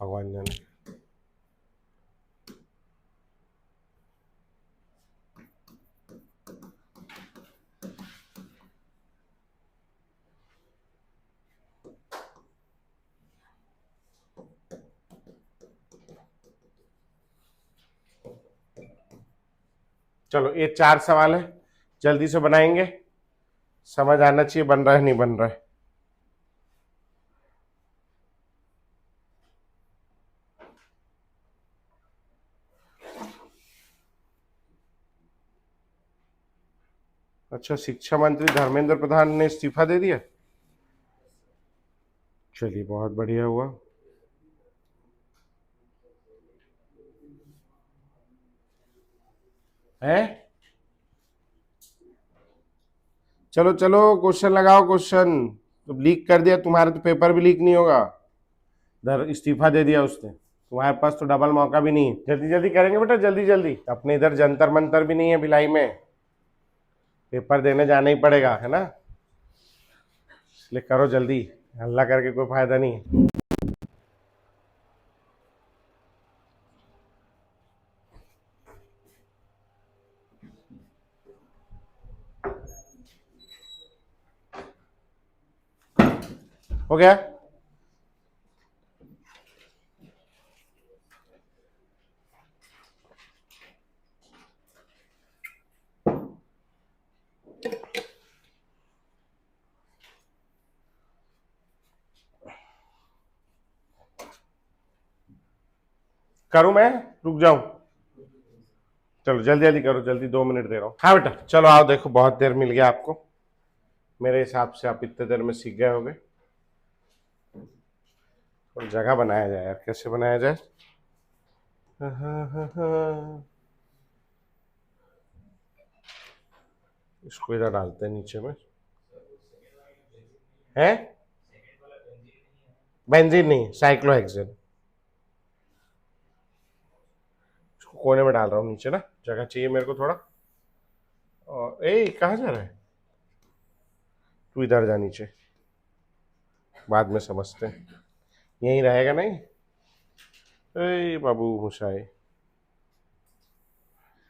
भगवान जाने। चलो ये 4 सवाल है, जल्दी से बनाएंगे, समझ आना चाहिए बन रहा है नहीं बन रहा है। अच्छा, शिक्षा मंत्री धर्मेंद्र प्रधान ने इस्तीफा दे दिया, चलिए बहुत बढ़िया हुआ। है, चलो चलो क्वेश्चन लगाओ, क्वेश्चन तो लीक कर दिया तुम्हारा, तो पेपर भी लीक नहीं होगा, इस्तीफा दे दिया उसने, तुम्हारे पास तो डबल मौका भी नहीं है। जल्दी जल्दी करेंगे बेटा, जल्दी जल्दी, अपने इधर जंतर मंतर भी नहीं है भिलाई में, पेपर देने जाना ही पड़ेगा है ना, इसलिए करो जल्दी, हल्ला करके कोई फायदा नहीं है। हो गया? करूं मैं? रुक जाऊं? चलो जल्दी जल्दी करो, जल्दी, 2 मिनट दे रहा हूं। हाँ बेटा चलो आओ, देखो बहुत देर मिल गया आपको, मेरे हिसाब से आप इतने देर में सीख गए होंगे। और जगह बनाया जाए यार, कैसे बनाया जाए? इसको इधर डालते हैं नीचे में। है बेंजीन नहीं, साइक्लोहेक्सेन। इसको कोने में डाल रहा हूँ नीचे ना, जगह चाहिए मेरे को थोड़ा। और कहाँ जा रहा है तू? इधर जा नीचे, बाद में समझते हैं। यहीं रहेगा नहीं? बाबू मुशाई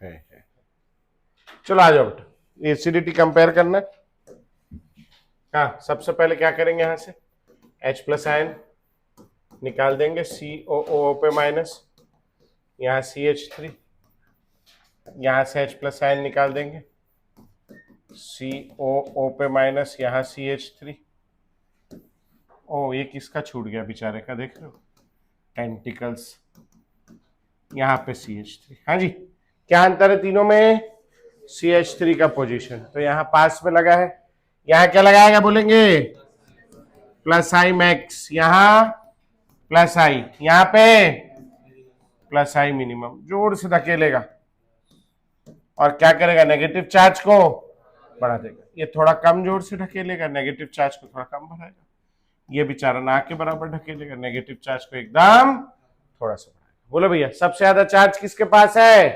है। चलो आ जाओ बेटा, एसिडिटी कंपेयर करना है। हाँ सबसे पहले क्या करेंगे, यहां से H प्लस आयन निकाल देंगे, COO पे माइनस, यहाँ CH3, यहाँ से H प्लस आयन निकाल देंगे, COO पे माइनस, यहाँ CH3। ओ ये किसका छूट गया बेचारे का, देख रहे हो? टेंटिकल्स, यहाँ पे CH3। हाँ जी, क्या अंतर है तीनों में? CH3 का पोजीशन, तो यहाँ पास में लगा है, यहाँ क्या लगाएगा बोलेंगे? प्लस आई मैक्स, यहाँ प्लस आई, यहाँ पे प्लस आई मिनिमम, जोर से धकेलेगा और क्या करेगा? नेगेटिव चार्ज को बढ़ा देगा। ये थोड़ा कम जोर से ढकेलेगा, नेगेटिव चार्ज को थोड़ा कम बढ़ाएगा। ये बेचारा ना के बराबर ढकेलेगा, नेगेटिव चार्ज को एकदम थोड़ा सा बढ़ाएगा। बोलो भैया सबसे ज्यादा चार्ज किसके पास है?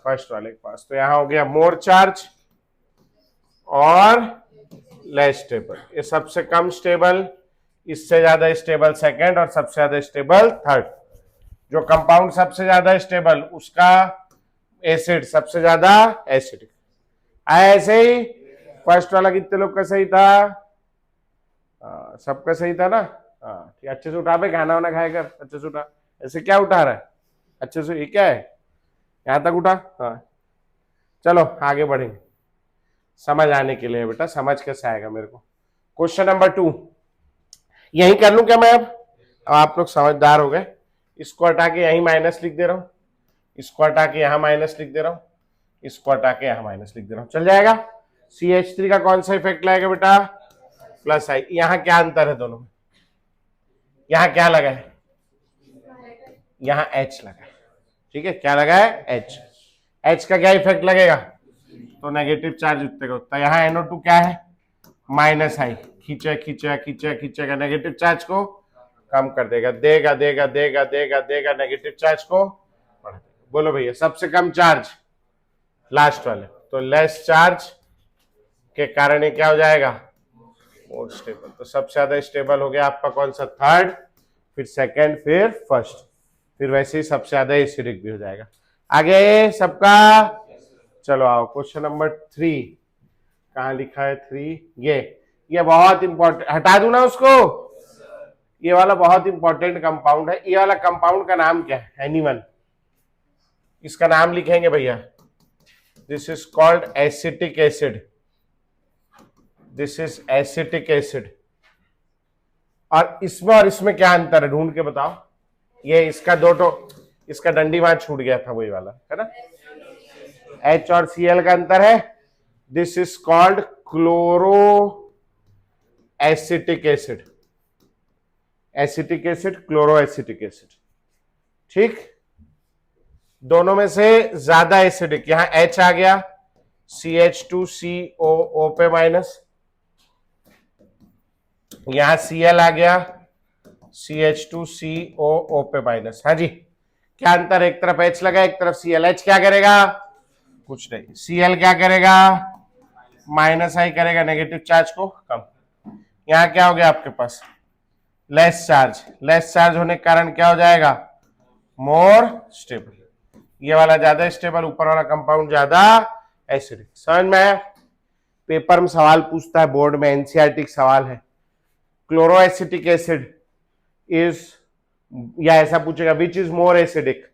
फर्स्ट वाले के पास। तो यहां हो गया मोर चार्ज और लेस स्टेबल। ये सबसे कम स्टेबल, इससे ज्यादा स्टेबल सेकंड, और सबसे ज्यादा स्टेबल थर्ड। जो कंपाउंड सबसे ज्यादा स्टेबल उसका एसिड सबसे ज्यादा एसिडिक। ऐसे ही फर्स्ट वाला कितने लोग का सही था? सबका सही था ना? हाँ ठीक, अच्छे से उठा पे, खाना वाना खाए कर, अच्छे से उठा। ऐसे क्या उठा रहा है? अच्छे से, ये क्या है? यहां तक उठा। हाँ चलो आगे बढ़ेंगे, समझ आने के लिए बेटा, समझ कैसे आएगा मेरे को। क्वेश्चन नंबर 2 यही कर लूं क्या मैं? अब आप लोग समझदार हो गए। इसको हटा के यही माइनस लिख दे रहा हूं, इसको हटा के यहां माइनस लिख दे रहा हूं, इसको हटा के यहां माइनस लिख दे रहा हूं, चल जाएगा? CH3 का कौन सा इफेक्ट लाएगा बेटा? प्लस आई। यहां क्या अंतर है दोनों में? यहां क्या लगा है? यहां H लगा है, ठीक है? क्या लगा है? H का क्या इफेक्ट लगेगा? तो नेगेटिव चार्ज उतने का उतना। यहाँ NO2 क्या है? माइनस आई, खींचे खींचे खींचे खींचेगा, नेगेटिव चार्ज को कम कर देगा, देगा देगा देगा देगा देगा, नेगेटिव चार्ज को बढ़ा देगा। बोलो भैया सबसे कम चार्ज लास्ट वाले, तो लेस चार्ज के कारण ये क्या हो जाएगा? More stable. तो सबसे ज्यादा स्टेबल हो गया आपका कौन सा? थर्ड, फिर सेकंड, फिर फर्स्ट, फिर वैसे ही सबसे ज्यादा एसिडिक भी हो जाएगा। आगे सबका चलो आओ। क्वेश्चन नंबर 3 कहाँ लिखा है? 3 ये बहुत इंपॉर्टेंट, हटा दूं ना उसको? ये वाला बहुत इंपॉर्टेंट कंपाउंड है। ये वाला कंपाउंड का नाम क्या है? एनीवन? इसका नाम लिखेंगे भैया, this is called acetic acid, this is acetic acid. और इसमें क्या अंतर है ढूंढ के बताओ? ये इसका इसका डंडी वहां छूट गया था, वही वाला है ना? H और Cl का अंतर है, this is called chloro acetic acid, acetic acid, chloro acetic acid. ठीक, दोनों में से ज्यादा एसिडिक, यहां H आ गया, CH2COO पे माइनस, यहां Cl आ गया, CH2COO पे माइनस। हाँ जी, क्या अंतर? एक तरफ H लगा, एक तरफ Cl। H क्या करेगा? कुछ नहीं। Cl क्या करेगा? माइनस आई करेगा, नेगेटिव चार्ज को कम। यहां क्या हो गया आपके पास? Less charge. लेस चार्ज होने के कारण क्या हो जाएगा? More stable. ये वाला ज्यादा स्टेबल, ऊपर वाला कंपाउंड ज्यादा एसिडिक। समझ में आया? पेपर में सवाल पूछता है, बोर्ड में एनसीईआरटी सवाल है, क्लोरोएसिटिक एसिड इज, या ऐसा पूछेगा which is more acidic,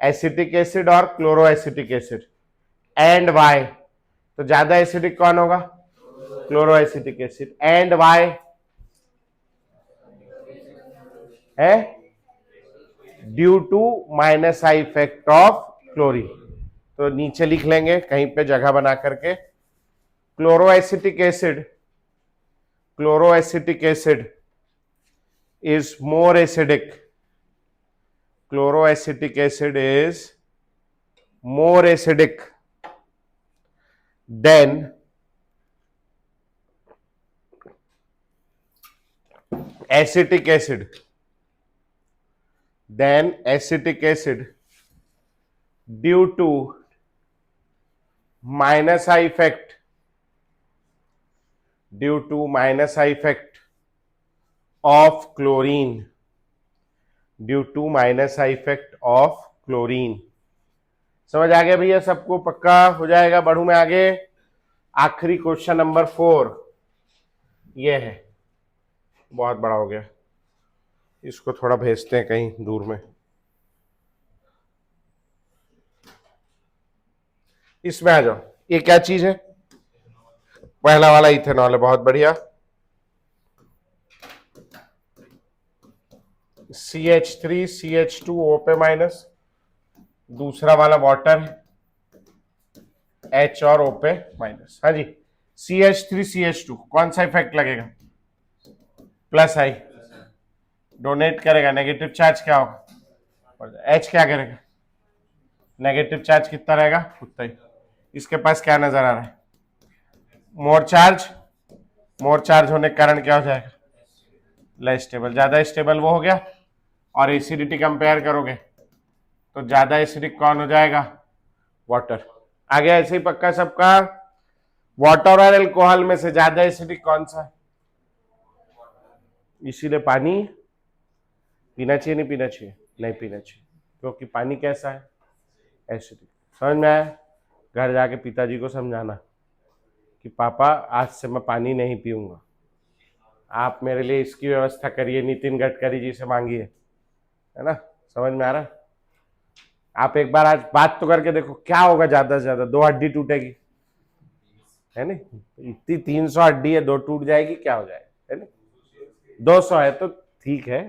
acetic acid और क्लोरोएसिटिक एसिड, एंड वाई, तो ज्यादा एसिडिक कौन होगा, क्लोरोएसिटिक एसिड, एंड वाई है due to minus I effect of chlorine. तो नीचे लिख लेंगे कहीं पे जगह बना करके, chloroacetic acid, chloroacetic acid is more acidic, chloroacetic acid is more acidic than acetic acid, due to minus I effect, of chlorine, due to minus I effect of chlorine। समझ आ गया भैया सबको, पक्का हो जाएगा। बढ़ू में आगे, आखिरी क्वेश्चन नंबर 4 ये है, बहुत बड़ा हो गया, इसको थोड़ा भेजते हैं कहीं दूर में। इसमें आ जाओ, ये क्या चीज है, पहला वाला इथेनॉल है, बहुत बढ़िया, CH3 CH2O पे माइनस, दूसरा वाला वाटर H और O पे माइनस। हाँ जी, CH3 CH2 कौन सा इफेक्ट लगेगा, प्लस आई, डोनेट करेगा, नेगेटिव चार्ज क्या होगा, H क्या करेगा, नेगेटिव चार्ज कितना रहेगा उतना ही। इसके पास क्या नजर आ रहा है, मोर चार्ज, मोर चार्ज होने के कारण क्या हो जाएगा, लेस स्टेबल, ज्यादा स्टेबल वो हो गया। और एसिडिटी कंपेयर करोगे तो ज्यादा एसिडिक कौन हो जाएगा, वाटर। आगे ऐसे ही पक्का सबका, वाटर और अल्कोहल में से ज्यादा एसिडिक कौन सा है, इसीलिए पानी पीना चाहिए, नहीं पीना चाहिए, नहीं पीना चाहिए, क्योंकि पानी कैसा है, एसिडिक। समझ में आया, घर जाके पिताजी को समझाना कि पापा आज से मैं पानी नहीं पीऊंगा, आप मेरे लिए इसकी व्यवस्था करिए, नितिन गडकरी जी से मांगिए, है ना। समझ में आ रहा, आप एक बार आज बात तो करके देखो, क्या होगा ज्यादा से ज्यादा, 2 हड्डी टूटेगी, है ना, इतनी 300 हड्डी है, 2 टूट जाएगी, क्या हो जाएगा, है ना। 200 है तो ठीक है,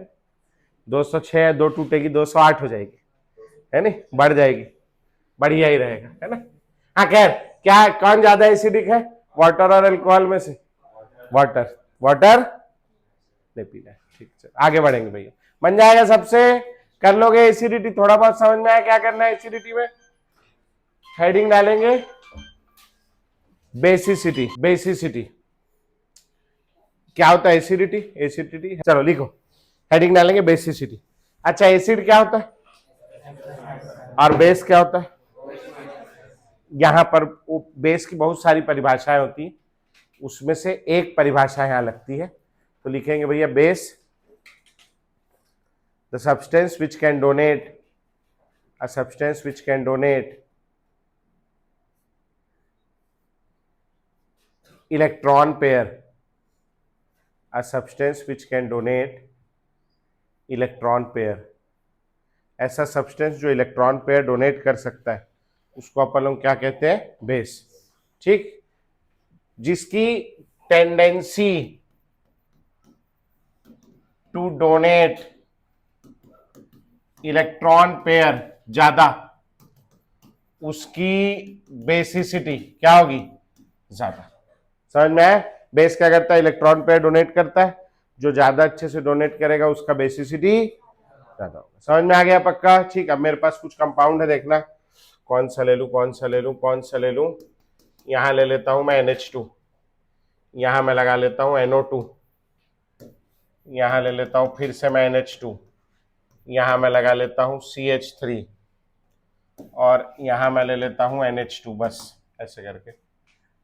206 है, 2 टूटेगी, 208 हो जाएगी, है ना, बढ़ जाएगी, बढ़िया ही रहेगा, है ना। हाँ खैर, क्या कौन ज्यादा एसिडिक है, वाटर और अल्कोहल में से, वाटर, वाटर नहीं पीना है, ठीक है। आगे बढ़ेंगे भैया, बन जाएगा सबसे, कर लोगे एसिडिटी, थोड़ा बहुत समझ में आया क्या करना है एसिडिटी में, हेडिंग डालेंगे बेसिसिटी, बेसिसिटी क्या होता है, एसिडिटी, एसिडिटी, चलो लिखो, हेडिंग डालेंगे बेसिसिटी। अच्छा, एसिड क्या होता है और बेस क्या होता है, यहां पर बेस की बहुत सारी परिभाषाएं होती हैं, उसमें से एक परिभाषा यहां लगती है, तो लिखेंगे भैया base, the substance which can donate, a substance which can donate electron pair, a substance which can donate electron pair, ऐसा सब्सटेंस जो इलेक्ट्रॉन पेयर डोनेट कर सकता है उसको अपन लोग क्या कहते हैं, बेस। ठीक, जिसकी tendency to donate electron pair ज्यादा, उसकी बेसिसिटी क्या होगी, ज्यादा। समझ में आया, बेस क्या करता है, इलेक्ट्रॉन पेयर डोनेट करता है, जो ज्यादा अच्छे से डोनेट करेगा उसका बेसिसिटी ज्यादा होगा। समझ में आ गया पक्का, ठीक। अब मेरे पास कुछ कंपाउंड है, देखना कौन सा ले लूं, कौन सा ले लूं, कौन सा ले लूं। यहां ले लेता हूं मैं NH2, यहां मैं लगा लेता हूं NO2, यहां ले लेता हूं फिर से मैं NH2, यहां मैं लगा लेता हूं CH3, और यहां मैं ले लेता हूं NH2, बस ऐसे करके।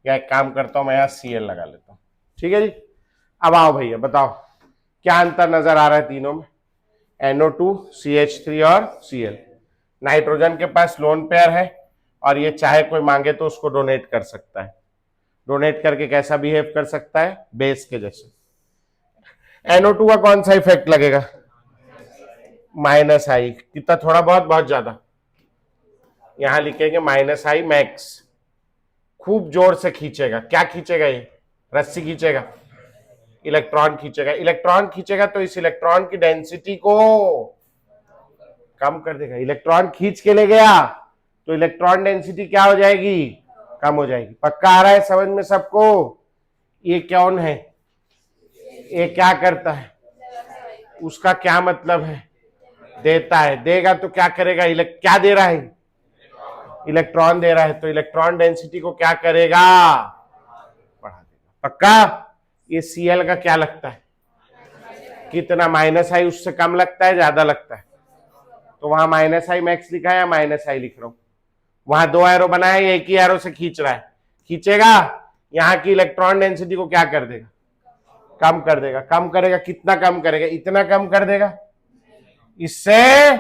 या एक काम करता हूं, मैं यहां Cl लगा लेता हूं, ठीक है जी। अब आओ भैया बताओ क्या अंतर नजर आ रहा है तीनों में, NO2, CH3 और Cl। नाइट्रोजन के पास लोन पेयर है, और ये चाहे कोई मांगे तो उसको डोनेट कर सकता है, डोनेट करके कैसा बिहेव कर सकता है, बेस के जैसे। NO2 का कौन सा इफेक्ट लगेगा? माइनस आई। कितना? थोड़ा बहुत, बहुत ज्यादा? यहां लिखेंगे माइनस आई मैक्स। खूब जोर से खींचेगा। क्या खींचेगा? ये रस्सी खींचेगा, इलेक्ट्रॉन खींचेगा। इलेक्ट्रॉन खींचेगा तो इस इलेक्ट्रॉन की डेंसिटी को कम कर देगा। इलेक्ट्रॉन खींच के ले गया तो इलेक्ट्रॉन डेंसिटी क्या हो जाएगी? कम हो जाएगी। पक्का आ रहा है समझ में सबको? ये कौन है? ये क्या करता है? उसका क्या मतलब है? देता है। देगा तो क्या करेगा? क्या दे रहा है? इलेक्ट्रॉन दे रहा है, तो इलेक्ट्रॉन डेंसिटी को क्या करेगा? बढ़ा देगा। पक्का? ये Cl का क्या लगता है? कितना? माइनस आई उससे कम लगता है, ज्यादा लगता है? तो वहां माइनस आई मैक्स लिखा है या माइनस आई लिख रहा हूं? वहां दो एरो बनाया, एक ही एरो से खींच रहा है। खींचेगा, यहां की इलेक्ट्रॉन डेंसिटी को क्या कर देगा? कम कर देगा। कम करेगा, कितना कम करेगा? इतना कम कर देगा, इससे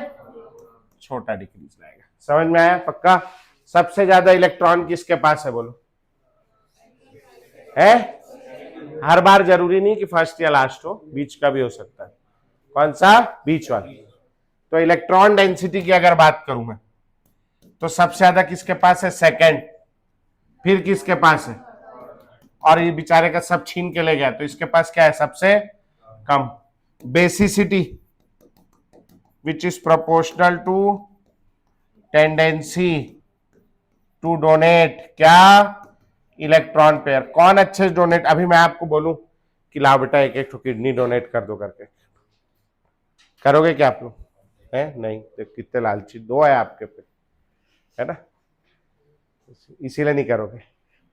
छोटा डिक्रीज लाएगा। समझ में आया? पक्का? सबसे ज्यादा इलेक्ट्रॉन किसके पास है बोलो? है? हर बार जरूरी नहीं कि फर्स्ट या लास्ट हो, बीच का भी हो सकता है। कौन सा? बीच वाला। तो इलेक्ट्रॉन डेंसिटी की अगर बात करूं मैं, तो सबसे ज्यादा किसके पास है? सेकंड। फिर किसके पास है? और ये बेचारे का सब छीन के ले गया, तो इसके पास क्या है? सबसे कम। Basicity which is proportional to tendency to donate क्या? Electron pair. कौन अच्छे से डोनेट? अभी मैं आपको बोलूं कि लाओ बेटा एक एक किडनी डोनेट कर दो करके, करोगे क्या आप लोग? है नहीं? तो कितने लालची दो है आपके पे, है ना? इसीलिए नहीं करोगे।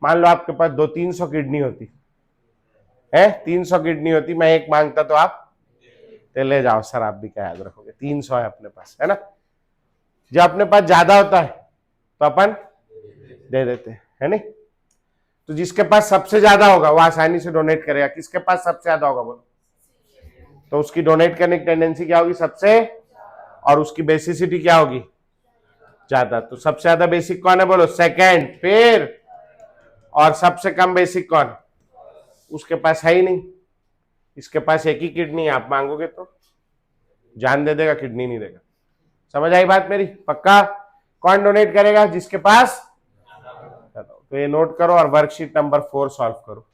मान लो आपके पास 200-300 किडनी होती है, 300 किडनी होती, मैं एक मांगता तो आप तो ले जाओ सर, आप भी क्या याद रखोगे? 300 है अपने पास, है ना? जब अपने पास ज्यादा होता है तो अपन दे देते हैं, है नहीं? तो जिसके पास सबसे ज्यादा होगा वो आसानी से डोनेट करेगा। किसके पास सबसे ज्यादा होगा बोलो? तो उसकी डोनेट करने की टेंडेंसी क्या होगी? सबसे। और उसकी बेसिसिटी क्या होगी? ज्यादा। तो सबसे ज्यादा बेसिक कौन है बोलो? सेकंड। फिर और सबसे कम बेसिक कौन? उसके पास है ही नहीं। इसके पास एक ही किडनी, आप मांगोगे तो जान दे देगा, किडनी नहीं देगा। समझ आई बात मेरी? पक्का? कौन डोनेट करेगा? जिसके पास। तो ये नोट करो और वर्कशीट नंबर 4 सॉल्व करो।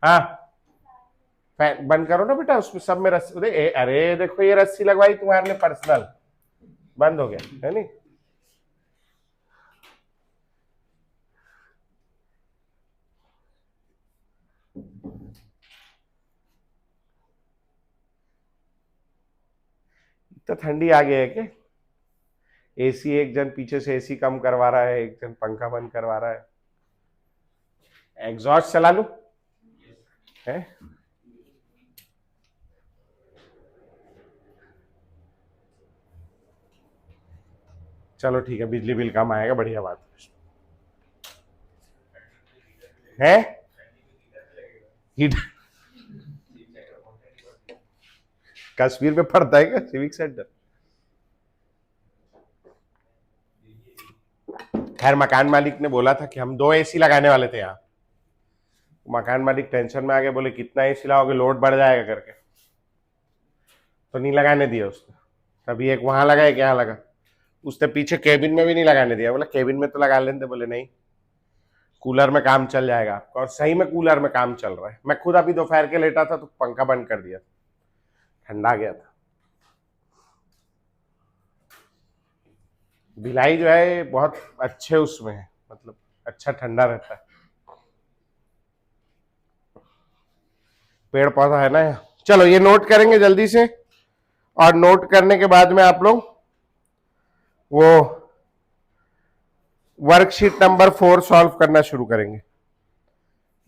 हाँ, फैन बंद करो ना बेटा, उसमें सब में रस्सी। अरे देखो ये रस्सी लगवाई तुम्हारे लिए पर्सनल, बंद हो गया, है नहीं? तो ठंडी आ गई है क्या? एसी एक जन पीछे से एसी कम करवा रहा है, एक जन पंखा बंद करवा रहा है। एग्जॉस्ट चला लूं? है? चलो ठीक है, बिजली बिल कम आएगा, बढ़िया बात है। हीट कश्मीर में पड़ता है क्या सिविक सेंटर? खैर मकान मालिक ने बोला था कि हम 2 एसी लगाने वाले थे यहाँ। मकान मालिक टेंशन में आ गए, बोले कितना एसी लाओगे, लोड बढ़ जाएगा करके, तो नहीं लगाने दिया उसने। तभी एक वहां लगा, एक यहाँ लगा। उसने पीछे केबिन में भी नहीं लगाने दिया, बोला केबिन में तो लगा लेते। बोले नहीं, कूलर में काम चल जाएगा आपका। और सही में कूलर में काम चल रहा है। मैं खुद अभी दोपहर के लेटा था तो पंखा बंद कर दिया, ठंडा गया था। भिलाई जो है बहुत अच्छे उसमें है, मतलब अच्छा ठंडा रहता है। पेड़ पौधा है ना यहाँ। चलो ये नोट करेंगे जल्दी से, और नोट करने के बाद में आप लोग वो वर्कशीट नंबर 4 सॉल्व करना शुरू करेंगे।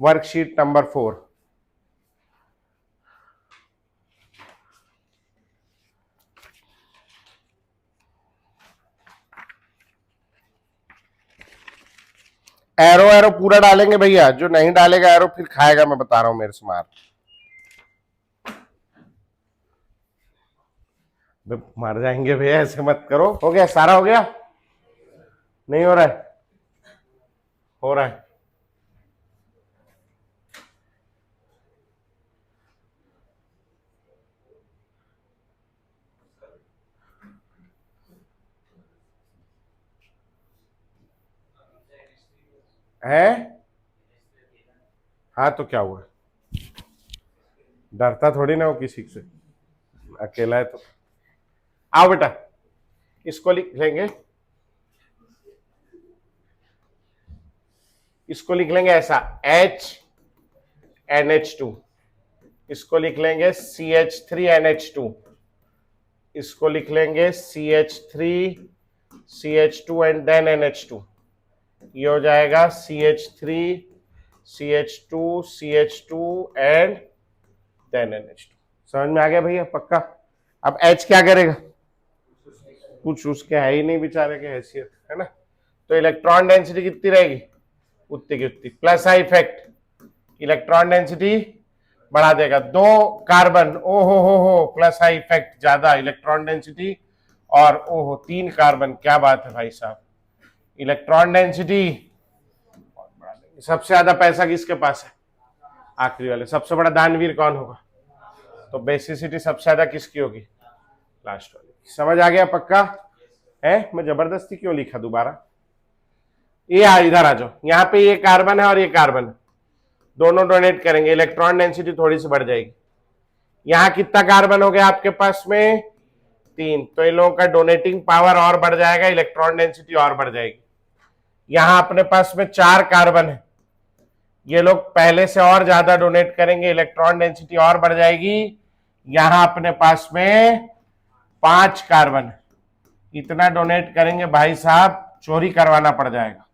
Worksheet number 4। एरो एरो पूरा डालेंगे भैया, जो नहीं डालेगा एरो फिर खाएगा, मैं बता रहा हूं मेरे से मार। मर जाएंगे भैया, ऐसे मत करो। हो गया? सारा हो गया? नहीं हो रहा है? हो रहा है। है। हाँ तो क्या हुआ, डरता थोड़ी ना हो किसी से, अकेला है तो। आओ बेटा, इसको लिख लेंगे, इसको लिख लेंगे ऐसा HNH2, इसको लिख लेंगे CH3NH2, इसको लिख लेंगे CH3CH2 एंड देन NH2, ये हो जाएगा CH3CH2 एंड देन NH2। समझ में आ गया भैया, पक्का। अब H क्या करेगा, कुछ उसके है ही नहीं बेचारे के हैसियत, है ना। तो इलेक्ट्रॉन डेंसिटी कितनी रहेगी, उतनी की उतनी। Plus I effect, electron density बढ़ा देगा। 2 कार्बन, ओहो हो, प्लस आई इफेक्ट ज्यादा इलेक्ट्रॉन डेंसिटी, और ओहो 3 कार्बन, क्या बात है भाई साहब, इलेक्ट्रॉन डेंसिटी बढ़ा देंगे। सबसे ज्यादा पैसा किसके पास है, आखिरी वाले। सबसे बड़ा दानवीर कौन होगा, तो बेसिसिटी सबसे ज्यादा किसकी होगी, लास्ट वाली। समझ आ गया पक्का है। मैं जबरदस्ती क्यों लिखा दोबारा, ये इधर आ जाओ, यहाँ पे ये कार्बन है और ये कार्बन है, दोनों डोनेट करेंगे, इलेक्ट्रॉन डेंसिटी थोड़ी सी बढ़ जाएगी। यहाँ कितना कार्बन हो गया आपके पास में, 3, तो इन लोगों का डोनेटिंग पावर और बढ़ जाएगा, इलेक्ट्रॉन डेंसिटी और बढ़ जाएगी। यहाँ अपने पास में 4 कार्बन है, ये लोग पहले से और ज्यादा डोनेट करेंगे, इलेक्ट्रॉन डेंसिटी और बढ़ जाएगी। यहाँ अपने पास में 5 कार्बन, इतना डोनेट करेंगे भाई साहब, चोरी करवाना पड़ जाएगा,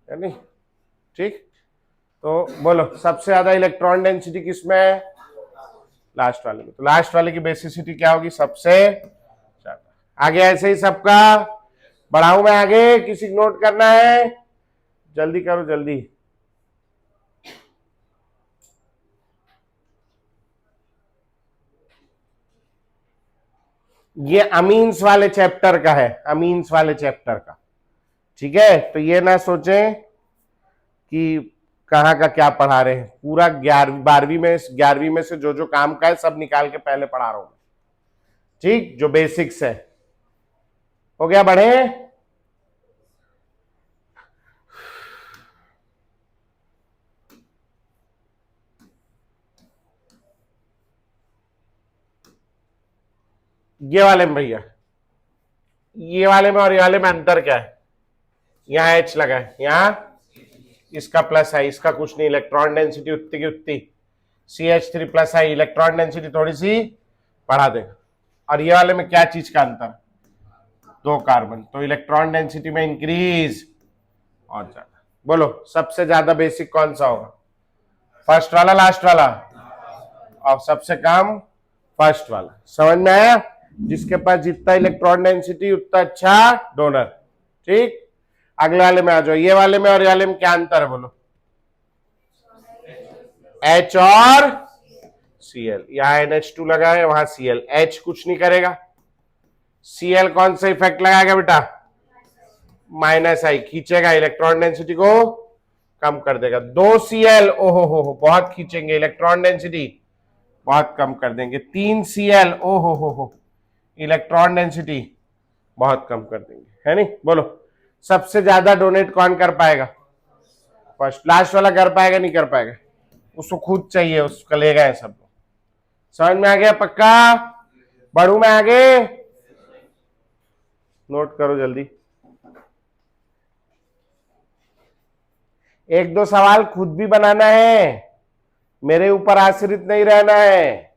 है नहीं, ठीक। तो बोलो सबसे ज्यादा इलेक्ट्रॉन डेंसिटी किसमें है, लास्ट वाले में। तो लास्ट वाले की बेसिसिटी क्या होगी, सबसे ज्यादा। आगे ऐसे ही सबका बढ़ाऊं मैं आगे, किसी को नोट करना है, जल्दी करो जल्दी। ये अमीन्स वाले चैप्टर का है, अमीन्स वाले चैप्टर का, ठीक है। तो ये ना सोचें कि कहाँ का क्या पढ़ा रहे हैं, पूरा 11वीं में से जो जो काम का है सब निकाल के पहले पढ़ा रहा हूं, ठीक। जो बेसिक्स है, हो गया, बढ़े। ये वाले में भैया, ये वाले में और ये वाले में अंतर क्या है, यहाँ H लगा है, यहाँ इसका प्लस है, इसका कुछ नहीं, इलेक्ट्रॉन डेंसिटी उतनी की उतनी। CH3 प्लस आई, इलेक्ट्रॉन डेंसिटी थोड़ी सी बढ़ा देगा। और ये वाले में क्या चीज का अंतर, 2 कार्बन, तो इलेक्ट्रॉन डेंसिटी में इंक्रीज और ज्यादा। बोलो सबसे ज्यादा बेसिक कौन सा होगा, फर्स्ट वाला, लास्ट वाला, और सबसे कम फर्स्ट वाला। समझ में आया, जिसके पास जितना इलेक्ट्रॉन डेंसिटी उतना अच्छा डोनर, ठीक। अगले वाले में आ जाओ, ये वाले में और ये वाले में क्या अंतर है, बोलो। H और Cl, यहां NH2 लगा है, वहां Cl, H कुछ नहीं करेगा, Cl कौन सा इफेक्ट लगाएगा बेटा, माइनस आई, खींचेगा, इलेक्ट्रॉन डेंसिटी को कम कर देगा। 2 Cl, ओहो हो, बहुत खींचेंगे, इलेक्ट्रॉन डेंसिटी बहुत कम कर देंगे। 3 Cl, ओहो हो, इलेक्ट्रॉन डेंसिटी बहुत कम कर देंगे, है नहीं। बोलो सबसे ज्यादा डोनेट कौन कर पाएगा, फर्स्ट। लास्ट वाला कर पाएगा नहीं कर पाएगा, उसको खुद चाहिए, उसका लेगा है सब। समझ में आ गया पक्का, बढ़ू मैं आगे, नोट करो जल्दी। 1-2 सवाल खुद भी बनाना है, मेरे ऊपर आश्रित नहीं रहना है।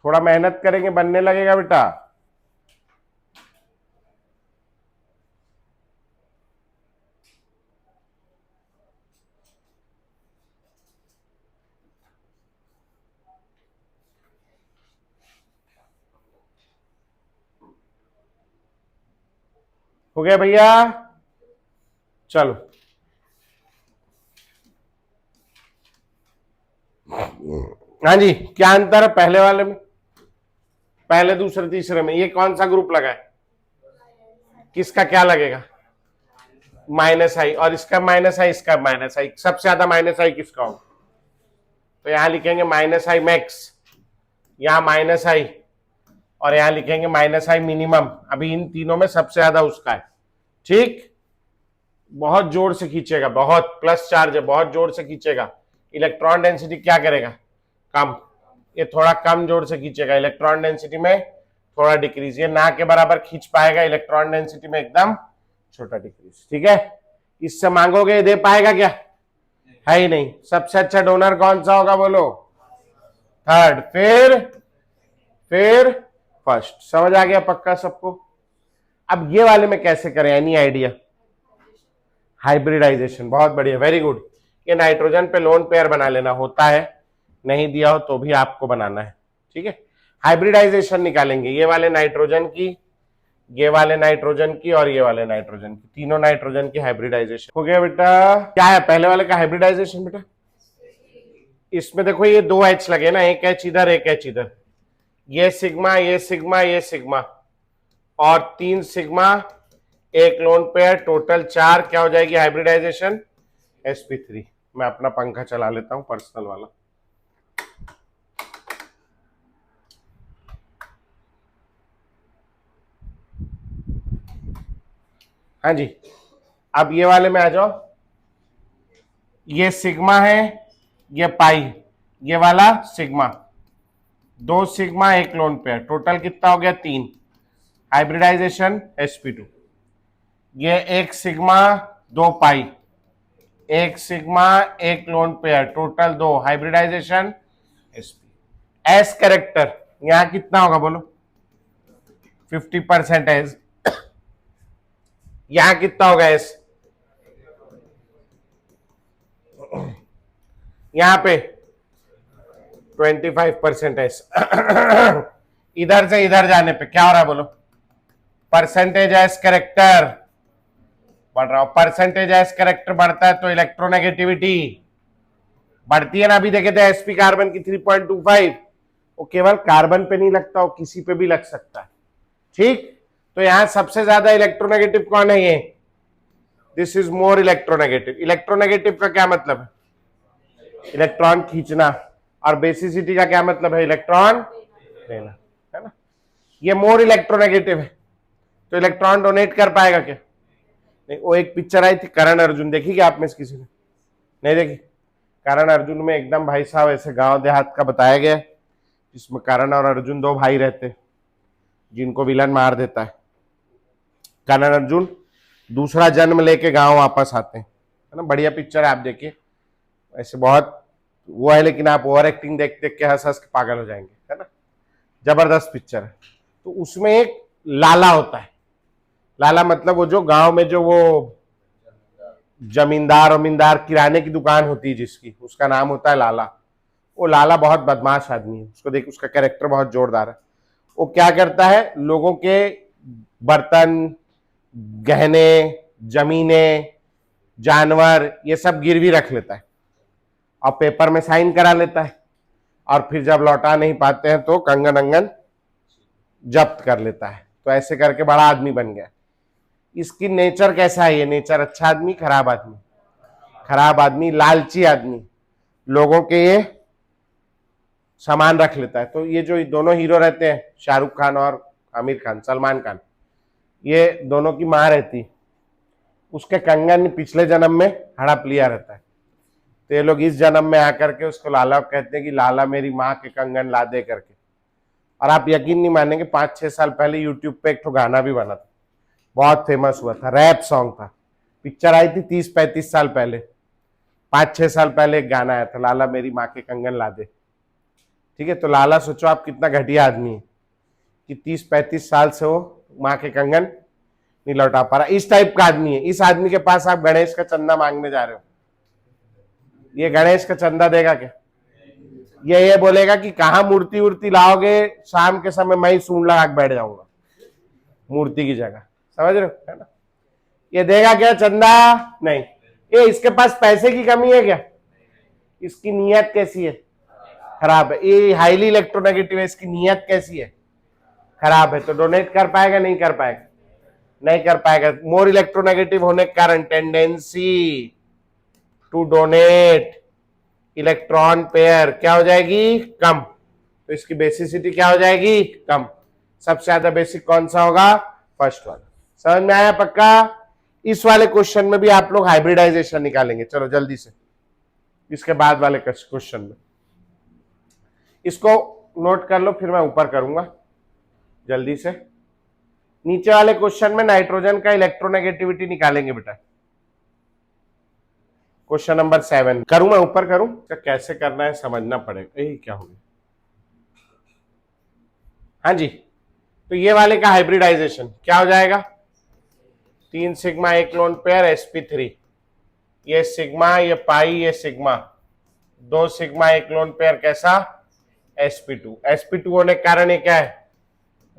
थोड़ा मेहनत करेंगे बनने लगेगा बेटा। हो गया भैया, चलो हाँ जी। क्या अंतर है पहले वाले में, पहले दूसरे तीसरे में, ये कौन सा ग्रुप लगा है, किसका क्या लगेगा, माइनस आई, और इसका माइनस आई, इसका माइनस आई। सबसे ज्यादा माइनस आई किसका होगा, तो यहां लिखेंगे माइनस आई मैक्स, यहां माइनस आई, और यहां लिखेंगे माइनस आई मिनिमम, अभी इन तीनों में सबसे ज्यादा उसका है। ठीक, बहुत जोर से खींचेगा, बहुत प्लस चार्ज है, बहुत जोर से खींचेगा, इलेक्ट्रॉन डेंसिटी क्या करेगा, कम। ये थोड़ा कम जोर से खींचेगा, इलेक्ट्रॉन डेंसिटी में थोड़ा डिक्रीज। ये ना के बराबर खींच पाएगा, इलेक्ट्रॉन डेंसिटी में एकदम छोटा डिक्रीज। ठीक है, इससे मांगोगे दे पाएगा क्या, है ही नहीं। सबसे अच्छा डोनर कौन सा होगा बोलो, थर्ड, फिर फर्स्ट। समझ आ गया पक्का सबको। अब ये वाले में कैसे करें, एनी आइडिया, हाइब्रिडाइजेशन, बहुत बढ़िया, वेरी गुड। ये नाइट्रोजन पे लोन पेयर बना लेना होता है, नहीं दिया हो तो भी आपको बनाना है। ठीक है, हाइब्रिडाइजेशन निकालेंगे, ये वाले नाइट्रोजन की, ये वाले नाइट्रोजन की और ये वाले नाइट्रोजन की, तीनों नाइट्रोजन की हाइब्रिडाइजेशन हो गया बेटा। क्या है पहले वाले का हाइब्रिडाइजेशन बेटा, इसमें देखो ये दो एच लगे ना, एक एच इधर एक एच इधर, ये सिग्मा ये सिग्मा ये सिग्मा और 3 सिग्मा, एक लोन पेयर, टोटल 4, क्या हो जाएगी हाइब्रिडाइजेशन, sp3। मैं अपना पंखा चला लेता हूं पर्सनल वाला। हाँ जी, अब ये वाले में आ जाओ, ये सिग्मा है, ये पाई, ये वाला सिग्मा, 2 सिग्मा एक लोन पेयर, टोटल कितना हो गया 3, हाइब्रिडाइजेशन sp2। ये 1 सिग्मा 2 पाई, 1 सिग्मा एक lone pair, total 2, hybridization sp। S character यहां कितना होगा बोलो, 50% एस, यहां कितना होगा एस, यहां पे 25% एस। इधर से इधर जाने पे क्या हो रहा है बोलो, परसेंटेज एस कैरेक्टर बढ़ रहा हो, परसेंटेज एस कैरेक्टर बढ़ता है तो इलेक्ट्रोनेगेटिविटी बढ़ती है ना। अभी देखे थे एसपी कार्बन की 3.25, वो केवल कार्बन पे नहीं लगता, वो किसी पे भी लग सकता है। ठीक, तो यहां सबसे ज्यादा इलेक्ट्रोनेगेटिव कौन है, ये, this is more electronegative. Electronegative का क्या मतलब है, इलेक्ट्रॉन खींचना, और बेसिसिटी का क्या मतलब है, इलेक्ट्रॉन लेना, है ना। ये मोर इलेक्ट्रोनेगेटिव है, तो इलेक्ट्रॉन डोनेट कर पाएगा क्या, नहीं। वो एक पिक्चर आई थी करण अर्जुन, देखी क्या आप में से किसी ने, नहीं देखी। करण अर्जुन में एकदम भाई साहब ऐसे गांव देहात का बताया गया, जिसमें करण और अर्जुन 2 भाई रहते, जिनको विलन मार देता है। करण अर्जुन दूसरा जन्म लेके गांव वापस आते हैं, है ना, बढ़िया पिक्चर है, आप देखिए। ऐसे बहुत वो है, लेकिन आप ओवर एक्टिंग देख देख के हंस हंस के पागल हो जाएंगे, है ना, जबरदस्त पिक्चर है। तो उसमें एक लाला होता है, लाला मतलब वो जो गांव में जो वो जमींदार उमींदार किराने की दुकान होती है जिसकी, उसका नाम होता है लाला। वो लाला बहुत बदमाश आदमी है, उसको देख, उसका कैरेक्टर बहुत जोरदार है। वो क्या करता है, लोगों के बर्तन, गहने, जमीनें, जानवर, ये सब गिरवी रख लेता है और पेपर में साइन करा लेता है, और फिर जब लौटा नहीं पाते हैं तो कंगन अंगन जब्त कर लेता है। तो ऐसे करके बड़ा आदमी बन गया। इसकी नेचर कैसा है, ये नेचर अच्छा आदमी खराब आदमी, खराब आदमी, लालची आदमी, लोगों के ये सामान रख लेता है। तो ये जो दोनों हीरो रहते हैं, शाहरुख खान और आमिर खान, सलमान खान, ये दोनों की मां रहती, उसके कंगन पिछले जन्म में हड़प लिया रहता है। तो ये लोग इस जन्म में आकर के उसको लाला कहते हैं कि लाला मेरी माँ के कंगन ला दे करके। और आप यकीन नहीं मानेंगे, 5-6 साल पहले यूट्यूब पे एक तो गाना भी बना था, बहुत फेमस हुआ था, रैप सॉन्ग था। पिक्चर आई थी 30-35 साल पहले, 5-6 साल पहले एक गाना आया था, लाला मेरी माँ के कंगन ला दे। ठीक है, तो लाला सोचो आप कितना घटिया आदमी है कि 30-35 साल से वो माँ के कंगन नहीं लौटा पा रहा। इस टाइप का आदमी है। इस आदमी के पास आप गणेश का चंदा मांगने जा रहे हो, ये गणेश का चंदा देगा क्या, ये बोलेगा कि कहाँ मूर्ति वूर्ति लाओगे, शाम के समय मैं ही सूंड लगा के बैठ जाऊंगा मूर्ति की जगह, समझ रहे हो, है ना। ये देगा क्या चंदा, नहीं। ये इसके पास पैसे की कमी है क्या, इसकी नीयत कैसी है, खराब है। ये हाईली इलेक्ट्रोनेगेटिव है, इसकी नीयत कैसी है, खराब है। तो डोनेट कर पाएगा, नहीं कर पाएगा, नहीं कर पाएगा। मोर इलेक्ट्रोनेगेटिव होने के कारण tendency to donate electron pair क्या हो जाएगी, कम। तो इसकी बेसिसिटी क्या हो जाएगी, कम। सबसे ज्यादा बेसिक कौन सा होगा? फर्स्ट वाला। समझ में आया पक्का? इस वाले क्वेश्चन में भी आप लोग हाइब्रिडाइजेशन निकालेंगे। चलो जल्दी से, इसके बाद वाले क्वेश्चन में इसको नोट कर लो, फिर मैं ऊपर करूंगा जल्दी से। नीचे वाले क्वेश्चन में नाइट्रोजन का इलेक्ट्रोनेगेटिविटी निकालेंगे बेटा। क्वेश्चन नंबर 7 करूं, मैं ऊपर करूं? कैसे करना है समझना पड़ेगा। क्या हो गया? हाँ जी, तो ये वाले का हाइब्रिडाइजेशन क्या हो जाएगा? 3 सिग्मा एक लोन पेयर sp3, ये सिग्मा, ये पाई, ये सिग्मा, 2 सिग्मा एक लोन पेयर कैसा? sp2। sp2 होने के कारण ये क्या है?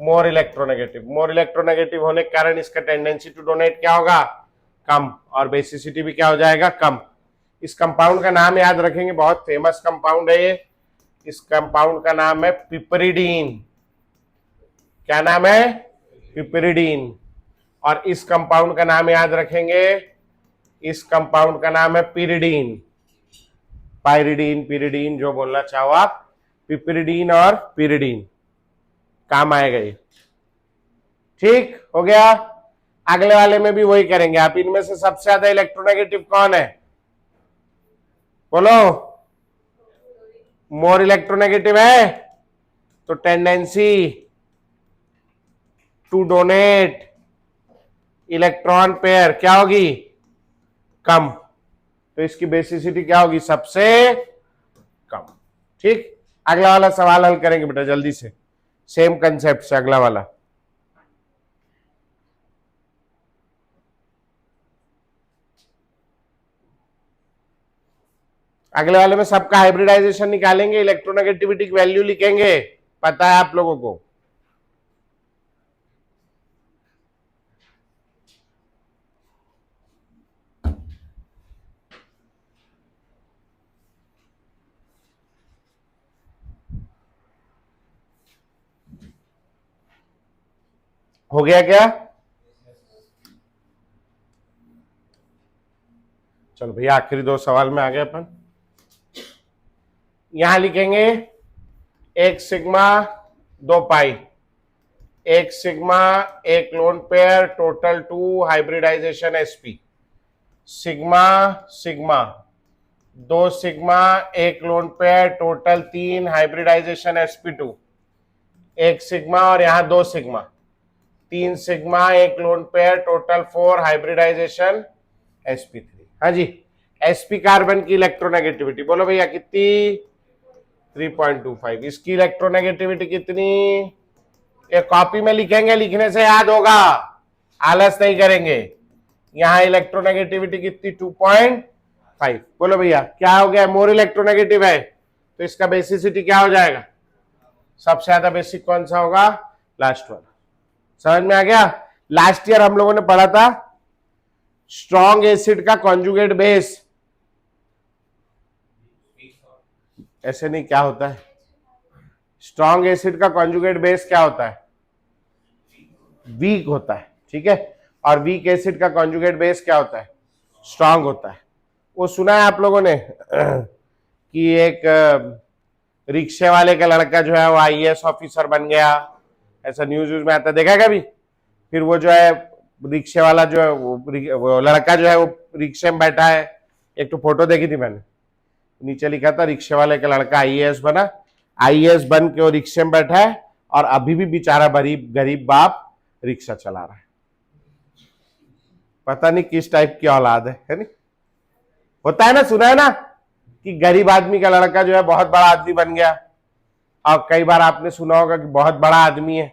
More electronegative. मोर इलेक्ट्रोनेगेटिव होने के कारण इसका टेंडेंसी टू डोनेट क्या होगा? कम, और बेसिसिटी भी क्या हो जाएगा? कम। इस कंपाउंड का नाम याद रखेंगे, बहुत फेमस कंपाउंड है ये। इस कंपाउंड का नाम है पिपरिडीन। क्या नाम है? पिपरिडीन। और इस कंपाउंड का नाम याद रखेंगे, इस कंपाउंड का नाम है पिरिडीन। पाइरिडीन, पिरिडीन, जो बोलना चाहो आप, पिपरिडीन और पिरिडीन काम आएगा ये। ठीक हो गया? अगले वाले में भी वही करेंगे आप। इनमें से सबसे ज्यादा इलेक्ट्रोनेगेटिव कौन है? बोलो। मोर इलेक्ट्रोनेगेटिव है, तो tendency to donate electron pair क्या होगी? कम। तो इसकी बेसिसिटी क्या होगी? सबसे कम। ठीक, अगला वाला सवाल हल करेंगे बेटा जल्दी से, सेम कंसेप्ट से। अगला वाला अगले वाले में सबका हाइब्रिडाइजेशन निकालेंगे, इलेक्ट्रोनेगेटिविटी की वैल्यू लिखेंगे। पता है आप लोगों को? हो गया क्या? चलो भैया आखिरी 2 सवाल में आ गए अपन। यहां लिखेंगे 1 sigma 2 pi, 1 sigma 1 lone pair, total 2 hybridization sp। Sigma sigma 2 sigma 1 lone pair, total 3 hybridization sp2। 1 sigma और यहां 2 sigma, 3 sigma 1 lone pair, total 4 hybridization sp3। हाँ जी, sp कार्बन की इलेक्ट्रोनेगेटिविटी बोलो भैया कितनी? 3.25। इसकी इलेक्ट्रोनेगेटिविटी कितनी? एक कॉपी में लिखेंगे, लिखने से याद होगा, आलस नहीं करेंगे। यहां इलेक्ट्रोनेगेटिविटी कितनी? 2.5। बोलो भैया क्या हो गया? मोर इलेक्ट्रोनेगेटिव है, तो इसका बेसिसिटी क्या हो जाएगा? सबसे ज्यादा बेसिक कौन सा होगा? लास्ट वाला। समझ में आ गया? लास्ट ईयर हम लोगों ने पढ़ा था स्ट्रॉन्ग एसिड का कॉन्जुगेट बेस। ऐसे नहीं, क्या होता है? स्ट्रॉन्ग एसिड का कॉन्जुगेट बेस क्या होता है? वीक होता है। ठीक है, और वीक एसिड का कॉन्जुगेट बेस क्या होता है? स्ट्रॉन्ग होता है। वो सुना है आप लोगों ने कि एक रिक्शे वाले का लड़का जो है वो आईएएस ऑफिसर बन गया, ऐसा न्यूज में आता, देखा कभी? फिर वो जो है रिक्शे वाला जो है वो लड़का जो है वो रिक्शे में बैठा है। एक तो फोटो देखी थी मैंने, नीचे लिखा था रिक्शे वाले का लड़का आईएएस बना, आईएएस बन के वो रिक्शे में बैठा है और अभी भी बेचारा गरीब बाप रिक्शा चला रहा है। पता नहीं किस टाइप की औलाद है नहीं? होता है ना, सुना है ना कि गरीब आदमी का लड़का जो है बहुत बड़ा आदमी बन गया। और कई बार आपने सुना होगा कि बहुत बड़ा आदमी है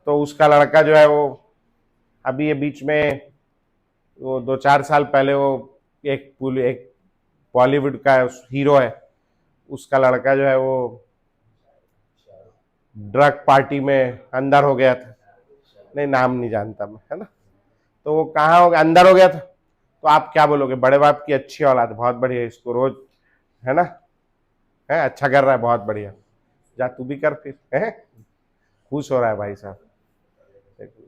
तो उसका लड़का जो है वो, अभी ये बीच में वो 2-4 साल पहले वो एक बॉलीवुड का हीरो है, उसका लड़का जो है वो ड्रग पार्टी में अंदर हो गया था। नहीं, नाम नहीं जानता मैं, है ना? तो वो कहाँ हो गया? अंदर हो गया था। तो आप क्या बोलोगे? बड़े बाप की अच्छी औलाद, बहुत बढ़िया, इसको रोज, है ना, है अच्छा कर रहा है, बहुत बढ़िया, जा तू भी कर फिर, है? खुश हो रहा है भाई साहब।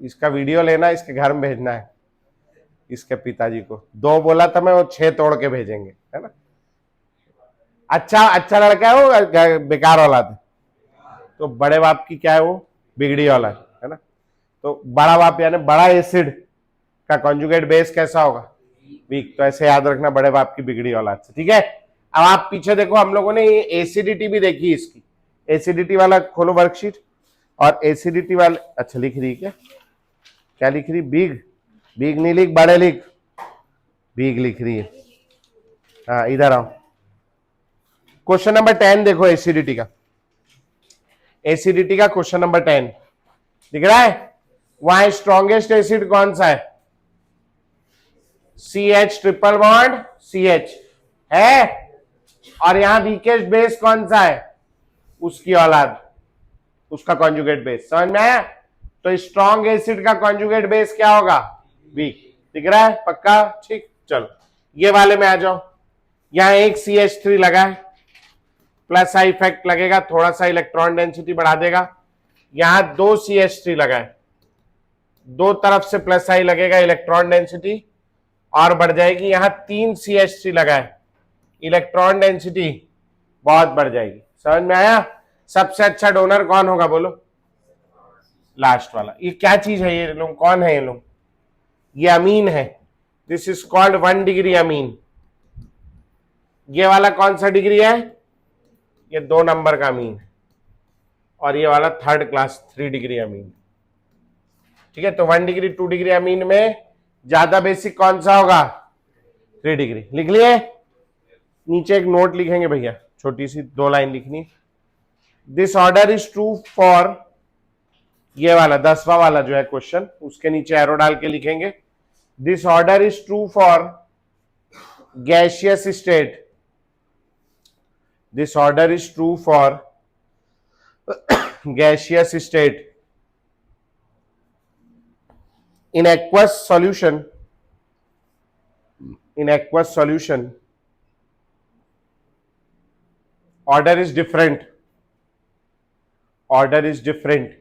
इसका वीडियो लेना, इसके घर में भेजना है इसके पिताजी को। 2 बोला था मैं, वो 6 तोड़ के भेजेंगे, है ना? अच्छा लड़का है वो, बेकार औलाद है। तो बड़े बाप की क्या है वो, बिगड़ी औलाद, है ना। तो बड़ा बाप यानी बड़ा एसिड का कॉन्जुगेट बेस कैसा होगा, वीक। तो ऐसे याद रखना, बड़े बाप की बिगड़ी औलाद से, ठीक है। अब आप पीछे देखो, हम लोगों ने ये एसिडिटी भी देखी इसकी, एसिडिटी वाला खोलो वर्कशीट, और एसिडिटी वाले, अच्छा लिख रही क्या, क्या लिख रही, बिग, बिग नहीं लिख, बड़े लिख, बिग लिख रही है। हाँ इधर आओ, क्वेश्चन नंबर 10 देखो, एसिडिटी का, एसिडिटी का क्वेश्चन नंबर 10 दिख रहा है। वहां स्ट्रॉन्गेस्ट एसिड कौन सा है, CH ट्रिपल बॉन्ड CH है, और यहां वीकेस्ट बेस कौन सा है, उसकी औलाद, उसका कॉन्जुगेट बेस, समझ में आया। तो स्ट्रॉन्ग एसिड का कॉन्जुगेट बेस क्या होगा, वीक, दिख रहा है पक्का, ठीक। चलो ये वाले में आ जाओ, यहां एक CH3 लगा है, प्लस आई इफेक्ट लगेगा, थोड़ा सा इलेक्ट्रॉन डेंसिटी बढ़ा देगा। यहां 2 CH3 लगा है, दो तरफ से प्लस आई लगेगा, इलेक्ट्रॉन डेंसिटी और बढ़ जाएगी। यहां 3 CH3 लगा है, इलेक्ट्रॉन डेंसिटी बहुत बढ़ जाएगी, समझ में आया। सबसे अच्छा डोनर कौन होगा बोलो, लास्ट वाला। ये क्या चीज है, ये लोग कौन है, ये लोग, ये अमीन है, this is called 1 degree amine. ये वाला कौन सा डिग्री है, ये 2 नंबर का अमीन है, और ये वाला 3rd क्लास 3 डिग्री अमीन, ठीक है। तो 1 डिग्री 2 डिग्री अमीन में ज्यादा बेसिक कौन सा होगा, 3 डिग्री। लिख लिए, नीचे एक नोट लिखेंगे भैया, छोटी सी 2 लाइन लिखनी, this order is true for, ये वाला 10वां वाला जो है क्वेश्चन, उसके नीचे एरो डाल के लिखेंगे, this order is true for gaseous state, this order is true for gaseous state in aqueous solution, in aqueous solution order is different, order is different,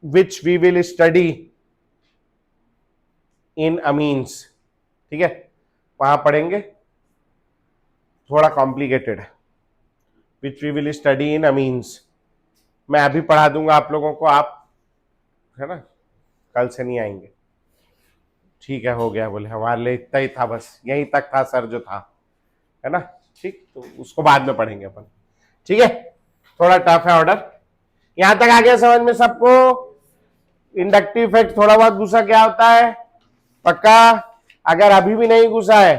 which we will study in amines, ठीक है, वहां पढ़ेंगे, थोड़ा complicated है, which we will study in amines। मैं अभी पढ़ा दूंगा आप लोगों को, आप है ना कल से नहीं आएंगे, ठीक है, हो गया बोले, हमारे लिए इतना ही था, बस यहीं तक था सर जो था, है ना, ठीक। तो उसको बाद में पढ़ेंगे अपन, ठीक है। थोड़ा टफ है ऑर्डर, यहां तक आ गया समझ में सबको। इंडक्टिव इफेक्ट थोड़ा बहुत घुसा क्या होता है, पक्का। अगर अभी भी नहीं घुसा है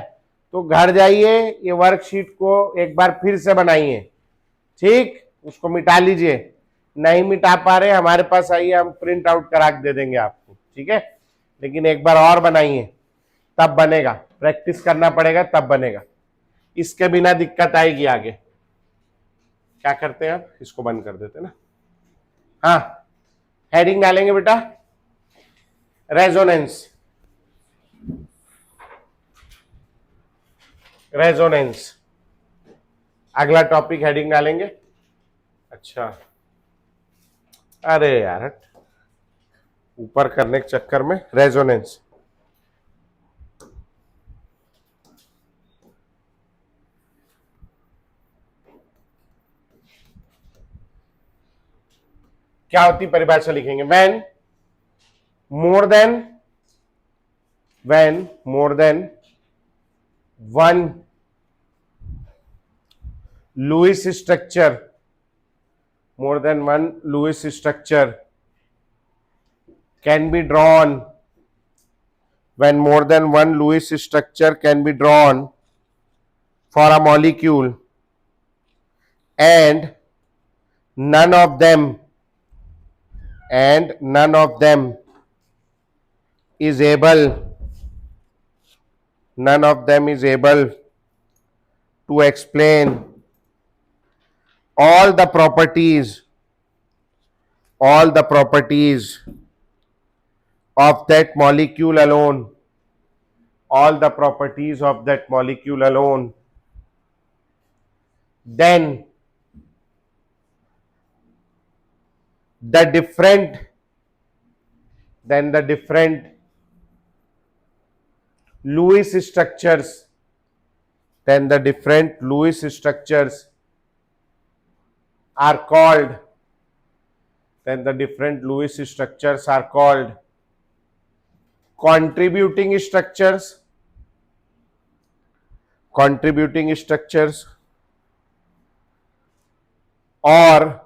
तो घर जाइए, ये वर्कशीट को एक बार फिर से बनाइए, ठीक, उसको मिटा लीजिए, नहीं मिटा पा रहे हमारे पास आइए, हम प्रिंट आउट करा के दे देंगे आपको, ठीक है। लेकिन एक बार और बनाइए, तब बनेगा, प्रैक्टिस करना पड़ेगा तब बनेगा, इसके बिना दिक्कत आएगी आगे। क्या करते हैं आप, इसको बंद कर देते ना, हाँ हेडिंग डालेंगे बेटा, रेजोनेंस, रेजोनेंस अगला टॉपिक, हेडिंग डालेंगे। अच्छा अरे यार ऊपर करने के चक्कर में, रेजोनेंस, क्या होती परिभाषा लिखेंगे, when more than one Lewis structure, more than one Lewis structure can be drawn, when more than one Lewis structure can be drawn for a molecule and none of them is able to explain all the properties of that molecule alone, all the properties of that molecule alone, then the different Lewis structures, are called, then the different Lewis structures are called contributing structures, or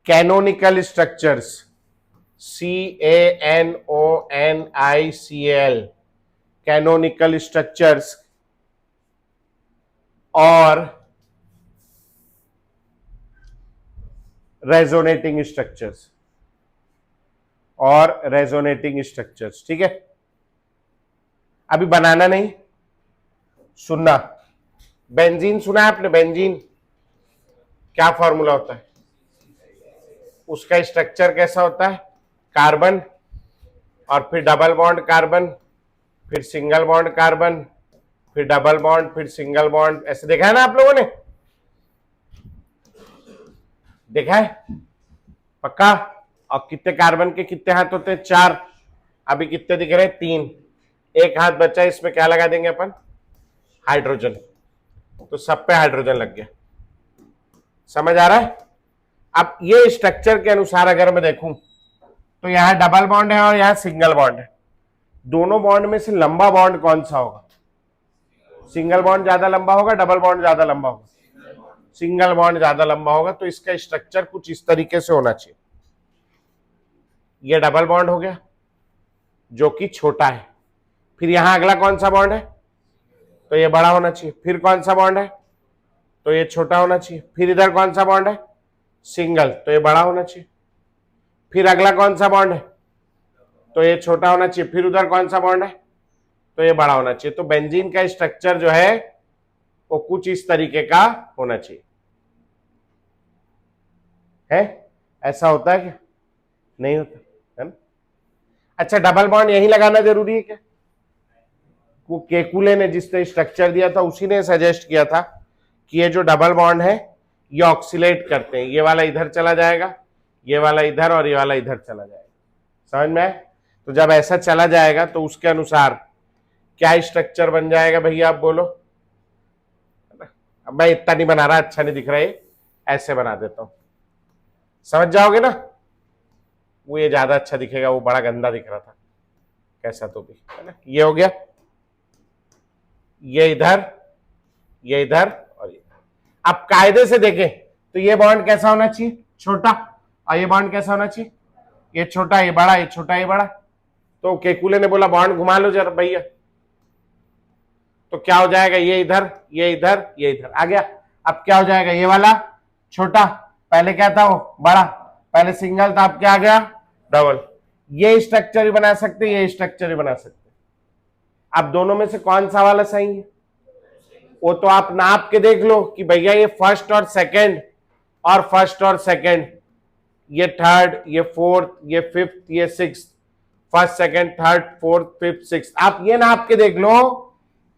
canonical structures, CANONICAL, canonical structures, or resonating structures, और resonating structures. ठीक है, अभी बनाना नहीं, सुनना। Benzene सुना है आपने? Benzene क्या फॉर्मूला होता है उसका? स्ट्रक्चर कैसा होता है? कार्बन और फिर डबल बॉन्ड कार्बन, फिर सिंगल बॉन्ड कार्बन, फिर डबल बॉन्ड, फिर सिंगल बॉन्ड। ऐसे देखा है ना आप लोगों ने? देखा है पक्का? और कितने कार्बन के कितने हाथ होते हैं? 4। अभी कितने दिख रहे हैं? 3। एक हाथ बचा, इसमें क्या लगा देंगे अपन? हाइड्रोजन। तो सब पे हाइड्रोजन लग गया। समझ आ रहा है? अब ये स्ट्रक्चर के अनुसार अगर मैं देखूं तो यहां डबल बॉन्ड है और यहां सिंगल बॉन्ड है। दोनों बॉन्ड में से लंबा बॉन्ड कौन सा होगा? सिंगल बॉन्ड ज्यादा लंबा होगा, डबल बॉन्ड ज्यादा लंबा होगा? सिंगल बॉन्ड ज्यादा लंबा होगा। तो इसका स्ट्रक्चर कुछ इस तरीके से होना चाहिए। ये डबल बॉन्ड हो गया जो कि छोटा है। फिर यहां अगला कौन सा बॉन्ड है? तो ये बड़ा होना चाहिए। फिर कौन सा बॉन्ड है? तो ये छोटा होना चाहिए। फिर इधर कौन सा बॉन्ड है? सिंगल, तो ये बड़ा होना चाहिए। फिर अगला कौन सा बॉन्ड है? तो ये छोटा होना चाहिए। फिर उधर कौन सा बॉन्ड है? तो ये बड़ा होना चाहिए। तो बेंजीन का स्ट्रक्चर जो है वो कुछ इस तरीके का होना चाहिए। है ऐसा होता है क्या? नहीं होता है ना? अच्छा, डबल बॉन्ड यही लगाना जरूरी है क्या? वो केकुले ने जिसने स्ट्रक्चर दिया था उसी ने सजेस्ट किया था कि ये जो डबल बॉन्ड है ये ऑक्सीलेट करते हैं। ये वाला इधर चला जाएगा, ये वाला इधर, और ये वाला इधर चला जाएगा। समझ में आए? तो जब ऐसा चला जाएगा तो उसके अनुसार क्या स्ट्रक्चर बन जाएगा भैया? आप बोलो। अब मैं इतना नहीं बना रहा, अच्छा नहीं दिख रहा है, ऐसे बना देता हूं, समझ जाओगे ना? वो ये ज्यादा अच्छा दिखेगा, वो बड़ा गंदा दिख रहा था कैसा तो भी, है ना? ये हो गया, ये इधर, ये इधर, और ये। अब कायदे से देखें तो ये बॉन्ड कैसा होना चाहिए? छोटा। और ये बॉन्ड कैसा होना चाहिए? ये छोटा, ये बड़ा, ये छोटा, ये बड़ा। तो केकुले ने बोला बॉन्ड घुमा लो जरा भैया। तो क्या हो जाएगा? ये इधर, ये इधर, ये इधर आ गया। अब क्या हो जाएगा? ये वाला छोटा, पहले क्या था? वो बड़ा। पहले सिंगल था, अब क्या आ गया? डबल। ये स्ट्रक्चर ही बना सकते, ये स्ट्रक्चर ही बना सकते। अब दोनों में से कौन सा वाला सही है? वो तो आप नाप के देख लो कि भैया ये फर्स्ट और सेकंड, और फर्स्ट और सेकंड, ये थर्ड, ये फोर्थ, ये फिफ्थ, ये six, first second third fourth fifth six. आप ये नाप के देख लो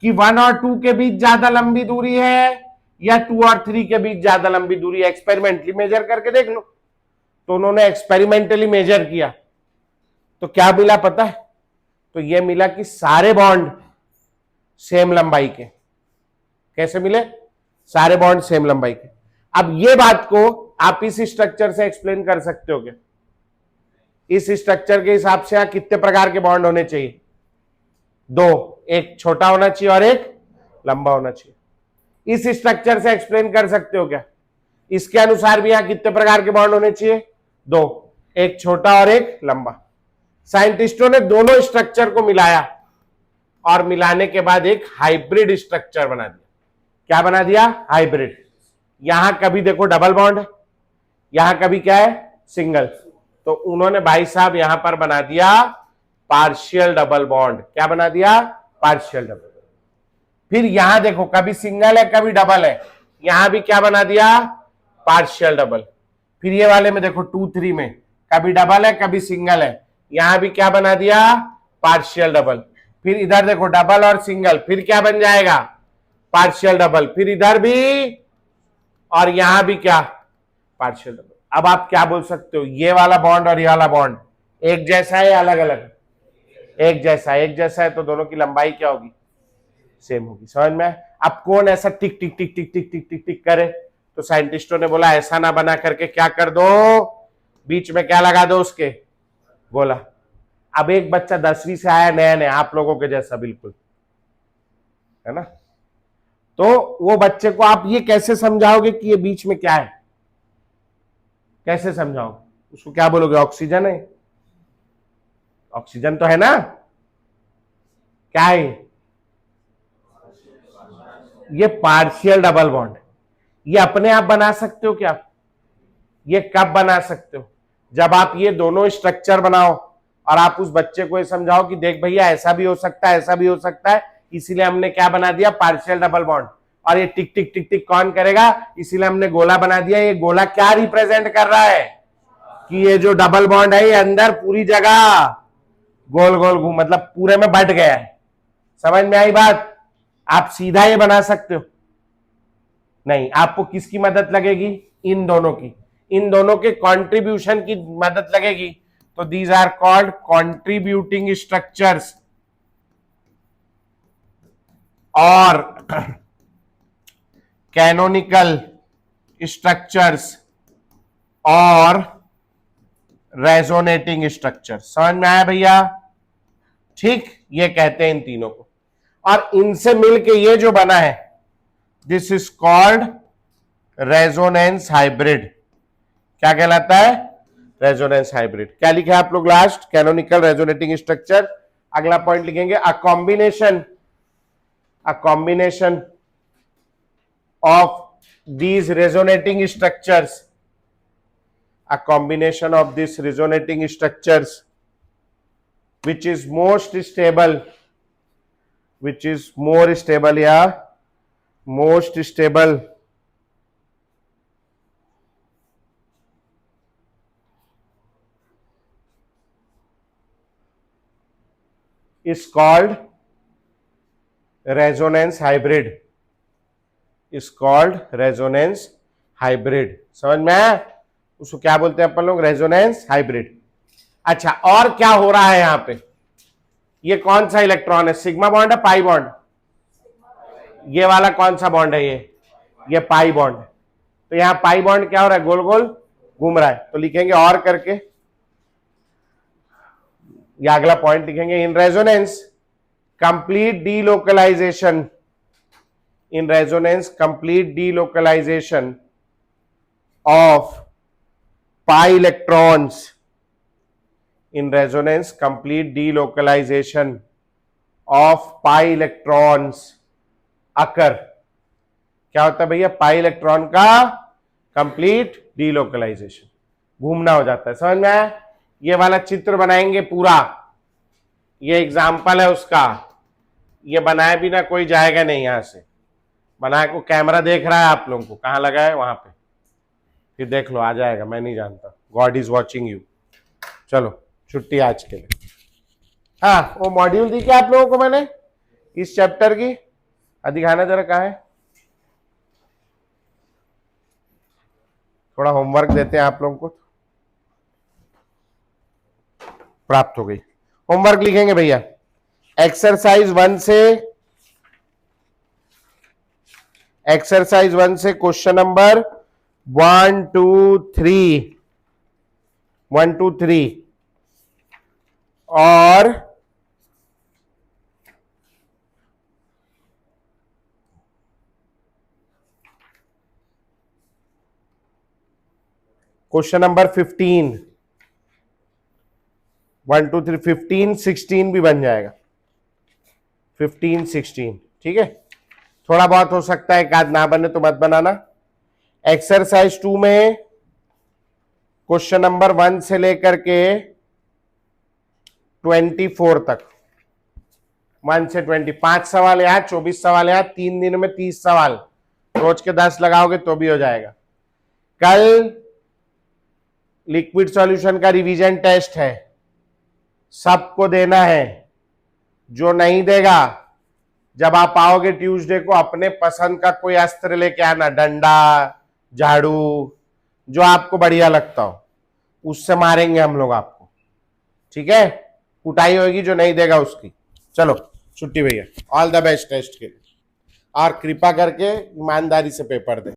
कि 1 और 2 के बीच ज्यादा लंबी दूरी है या 2 और 3 के बीच ज्यादा लंबी दूरी है। एक्सपेरिमेंटली मेजर करके देख लो। तो उन्होंने एक्सपेरिमेंटली मेजर किया तो क्या मिला पता है? तो ये मिला कि सारे बॉन्ड सेम लंबाई के। कैसे मिले? सारे बॉन्ड सेम लंबाई के। अब ये बात को आप इस स्ट्रक्चर से एक्सप्लेन कर सकते हो क्या? इस स्ट्रक्चर के हिसाब से यहां कितने प्रकार के बॉन्ड होने चाहिए? 2, एक छोटा होना चाहिए और एक लंबा होना चाहिए। इस स्ट्रक्चर से एक्सप्लेन कर सकते हो क्या? इसके अनुसार भी यहां कितने प्रकार के बॉन्ड होने चाहिए? 2, एक छोटा और एक लंबा। साइंटिस्टों ने दोनों स्ट्रक्चर को मिलाया और मिलाने के बाद एक हाइब्रिड स्ट्रक्चर बना दिया। क्या बना दिया? हाइब्रिड। यहां कभी देखो डबल बॉन्ड है, यहां कभी क्या है? सिंगल। तो उन्होंने भाई साहब यहां पर बना दिया पार्शियल डबल बॉन्ड। क्या बना दिया? Partial double. फिर यहां देखो कभी सिंगल है कभी डबल है, यहां भी क्या बना दिया? Partial double. फिर ये वाले में देखो 2, 3 में कभी डबल है कभी सिंगल है, यहां भी क्या बना दिया? Partial double. फिर इधर देखो डबल और सिंगल, फिर क्या बन जाएगा? Partial double. फिर इधर भी और यहां भी क्या? Partial double. अब आप क्या बोल सकते हो? ये वाला बॉन्ड और ये वाला बॉन्ड एक जैसा है या अलग अलग? एक जैसा। एक जैसा है तो दोनों की लंबाई क्या होगी? सेम होगी। समझ में? अब कौन ऐसा टिक टिक टिक टिक टिक टिक टिक टिक करे तो साइंटिस्टों ने बोला ऐसा ना बना करके क्या कर दो, बीच में क्या लगा दो उसके, गोला। अब एक बच्चा 10वीं से आया नया नया, आप लोगों के जैसा बिल्कुल, है ना, तो वो बच्चे को आप ये कैसे समझाओगे कि ये बीच में क्या है, कैसे समझाओ उसको, क्या बोलोगे, ऑक्सीजन है, ऑक्सीजन तो है ना, क्या है ये पार्शियल डबल बॉन्ड। ये अपने आप बना सकते हो क्या, ये कब बना सकते हो, जब आप ये दोनों स्ट्रक्चर बनाओ और आप उस बच्चे को ये समझाओ कि देख भैया ऐसा भी हो सकता है, ऐसा भी हो सकता है, इसीलिए हमने क्या बना दिया, पार्शियल डबल बॉन्ड। और ये टिक टिक टिक टिक कौन करेगा, इसीलिए हमने गोला बना दिया। ये गोला क्या रिप्रेजेंट कर रहा है कि ये जो डबल बॉन्ड है ये अंदर पूरी जगह गोल गोल घूम, मतलब पूरे में बट गया है। समझ में आई बात, आप सीधा ये बना सकते हो नहीं, आपको किसकी मदद लगेगी, इन दोनों की, इन दोनों के कंट्रीब्यूशन की मदद लगेगी। तो these are called contributing structures और कैनोनिकल स्ट्रक्चर्स और रेजोनेटिंग स्ट्रक्चर। समझ में आया भैया, ठीक, ये कहते हैं इन तीनों को, और इनसे मिलके ये जो बना है this is called resonance hybrid. क्या कहलाता है, रेजोनेंस हाइब्रिड। क्या लिखा है आप लोग लास्ट, कैनोनिकल रेजोनेटिंग स्ट्रक्चर। अगला पॉइंट लिखेंगे a combination of these resonating structures, a combination of these resonating structures which is most stable, which is more stable, yeah, most stable is called resonance hybrid, is called resonance hybrid। समझ में आया, उसको क्या बोलते हैं अपन लोग, resonance hybrid. अच्छा, और क्या हो रहा है यहां पे, ये कौन सा इलेक्ट्रॉन है, सिग्मा बॉन्ड है पाई बॉन्ड, ये वाला कौन सा बॉन्ड है, ये पाई बॉन्ड है। तो यहां पाई बॉन्ड क्या हो रहा है, गोल गोल घूम रहा है। तो लिखेंगे और करके, या अगला पॉइंट लिखेंगे, in resonance complete delocalization, in resonance complete delocalization of pi electrons, in resonance complete delocalization of pi electrons occur। क्या होता है भैया, पाई इलेक्ट्रॉन का कंप्लीट डीलोकलाइजेशन, घूमना हो जाता है। समझ में आया, ये वाला चित्र बनाएंगे पूरा, ये एग्जाम्पल है उसका, ये बनाए बिना कोई जाएगा नहीं यहां से, बनाए को कैमरा देख रहा है आप लोगों को, कहां लगा है वहां पे, फिर देख लो आ जाएगा, मैं नहीं जानता, गॉड इज वॉचिंग यू। चलो छुट्टी आज के लिए। हाँ, वो मॉड्यूल दी क्या आप लोगों को मैंने इस चैप्टर की, दिखाना जरा कहाँ है, थोड़ा होमवर्क देते हैं आप लोगों को, प्राप्त हो गई। होमवर्क लिखेंगे भैया, एक्सरसाइज 1 से क्वेश्चन नंबर 1 2 3 और क्वेश्चन नंबर 15, 1 2 3 15 16 भी बन जाएगा, 15 16, ठीक है। थोड़ा बहुत हो सकता है, एक आध ना बने तो मत बनाना। एक्सरसाइज 2 में क्वेश्चन नंबर 1 से लेकर के 24 तक, 1 से 20, 5 सवाल यहाँ, 24 सवाल यहाँ, 3 दिन में 30 सवाल, रोज के 10 लगाओगे तो भी हो जाएगा। कल लिक्विड सॉल्यूशन का रिवीजन टेस्ट है, सबको देना है, जो नहीं देगा जब आप आओगे ट्यूसडे को अपने पसंद का कोई अस्त्र लेके आना, डंडा, झाड़ू, जो आपको बढ़िया लगता हो, उससे मारेंगे हम लोग आपको, ठीक है। कुटाई होगी जो नहीं देगा उसकी। चलो छुट्टी भैया, ऑल द बेस्ट टेस्ट के लिए, और कृपा करके ईमानदारी से पेपर दे।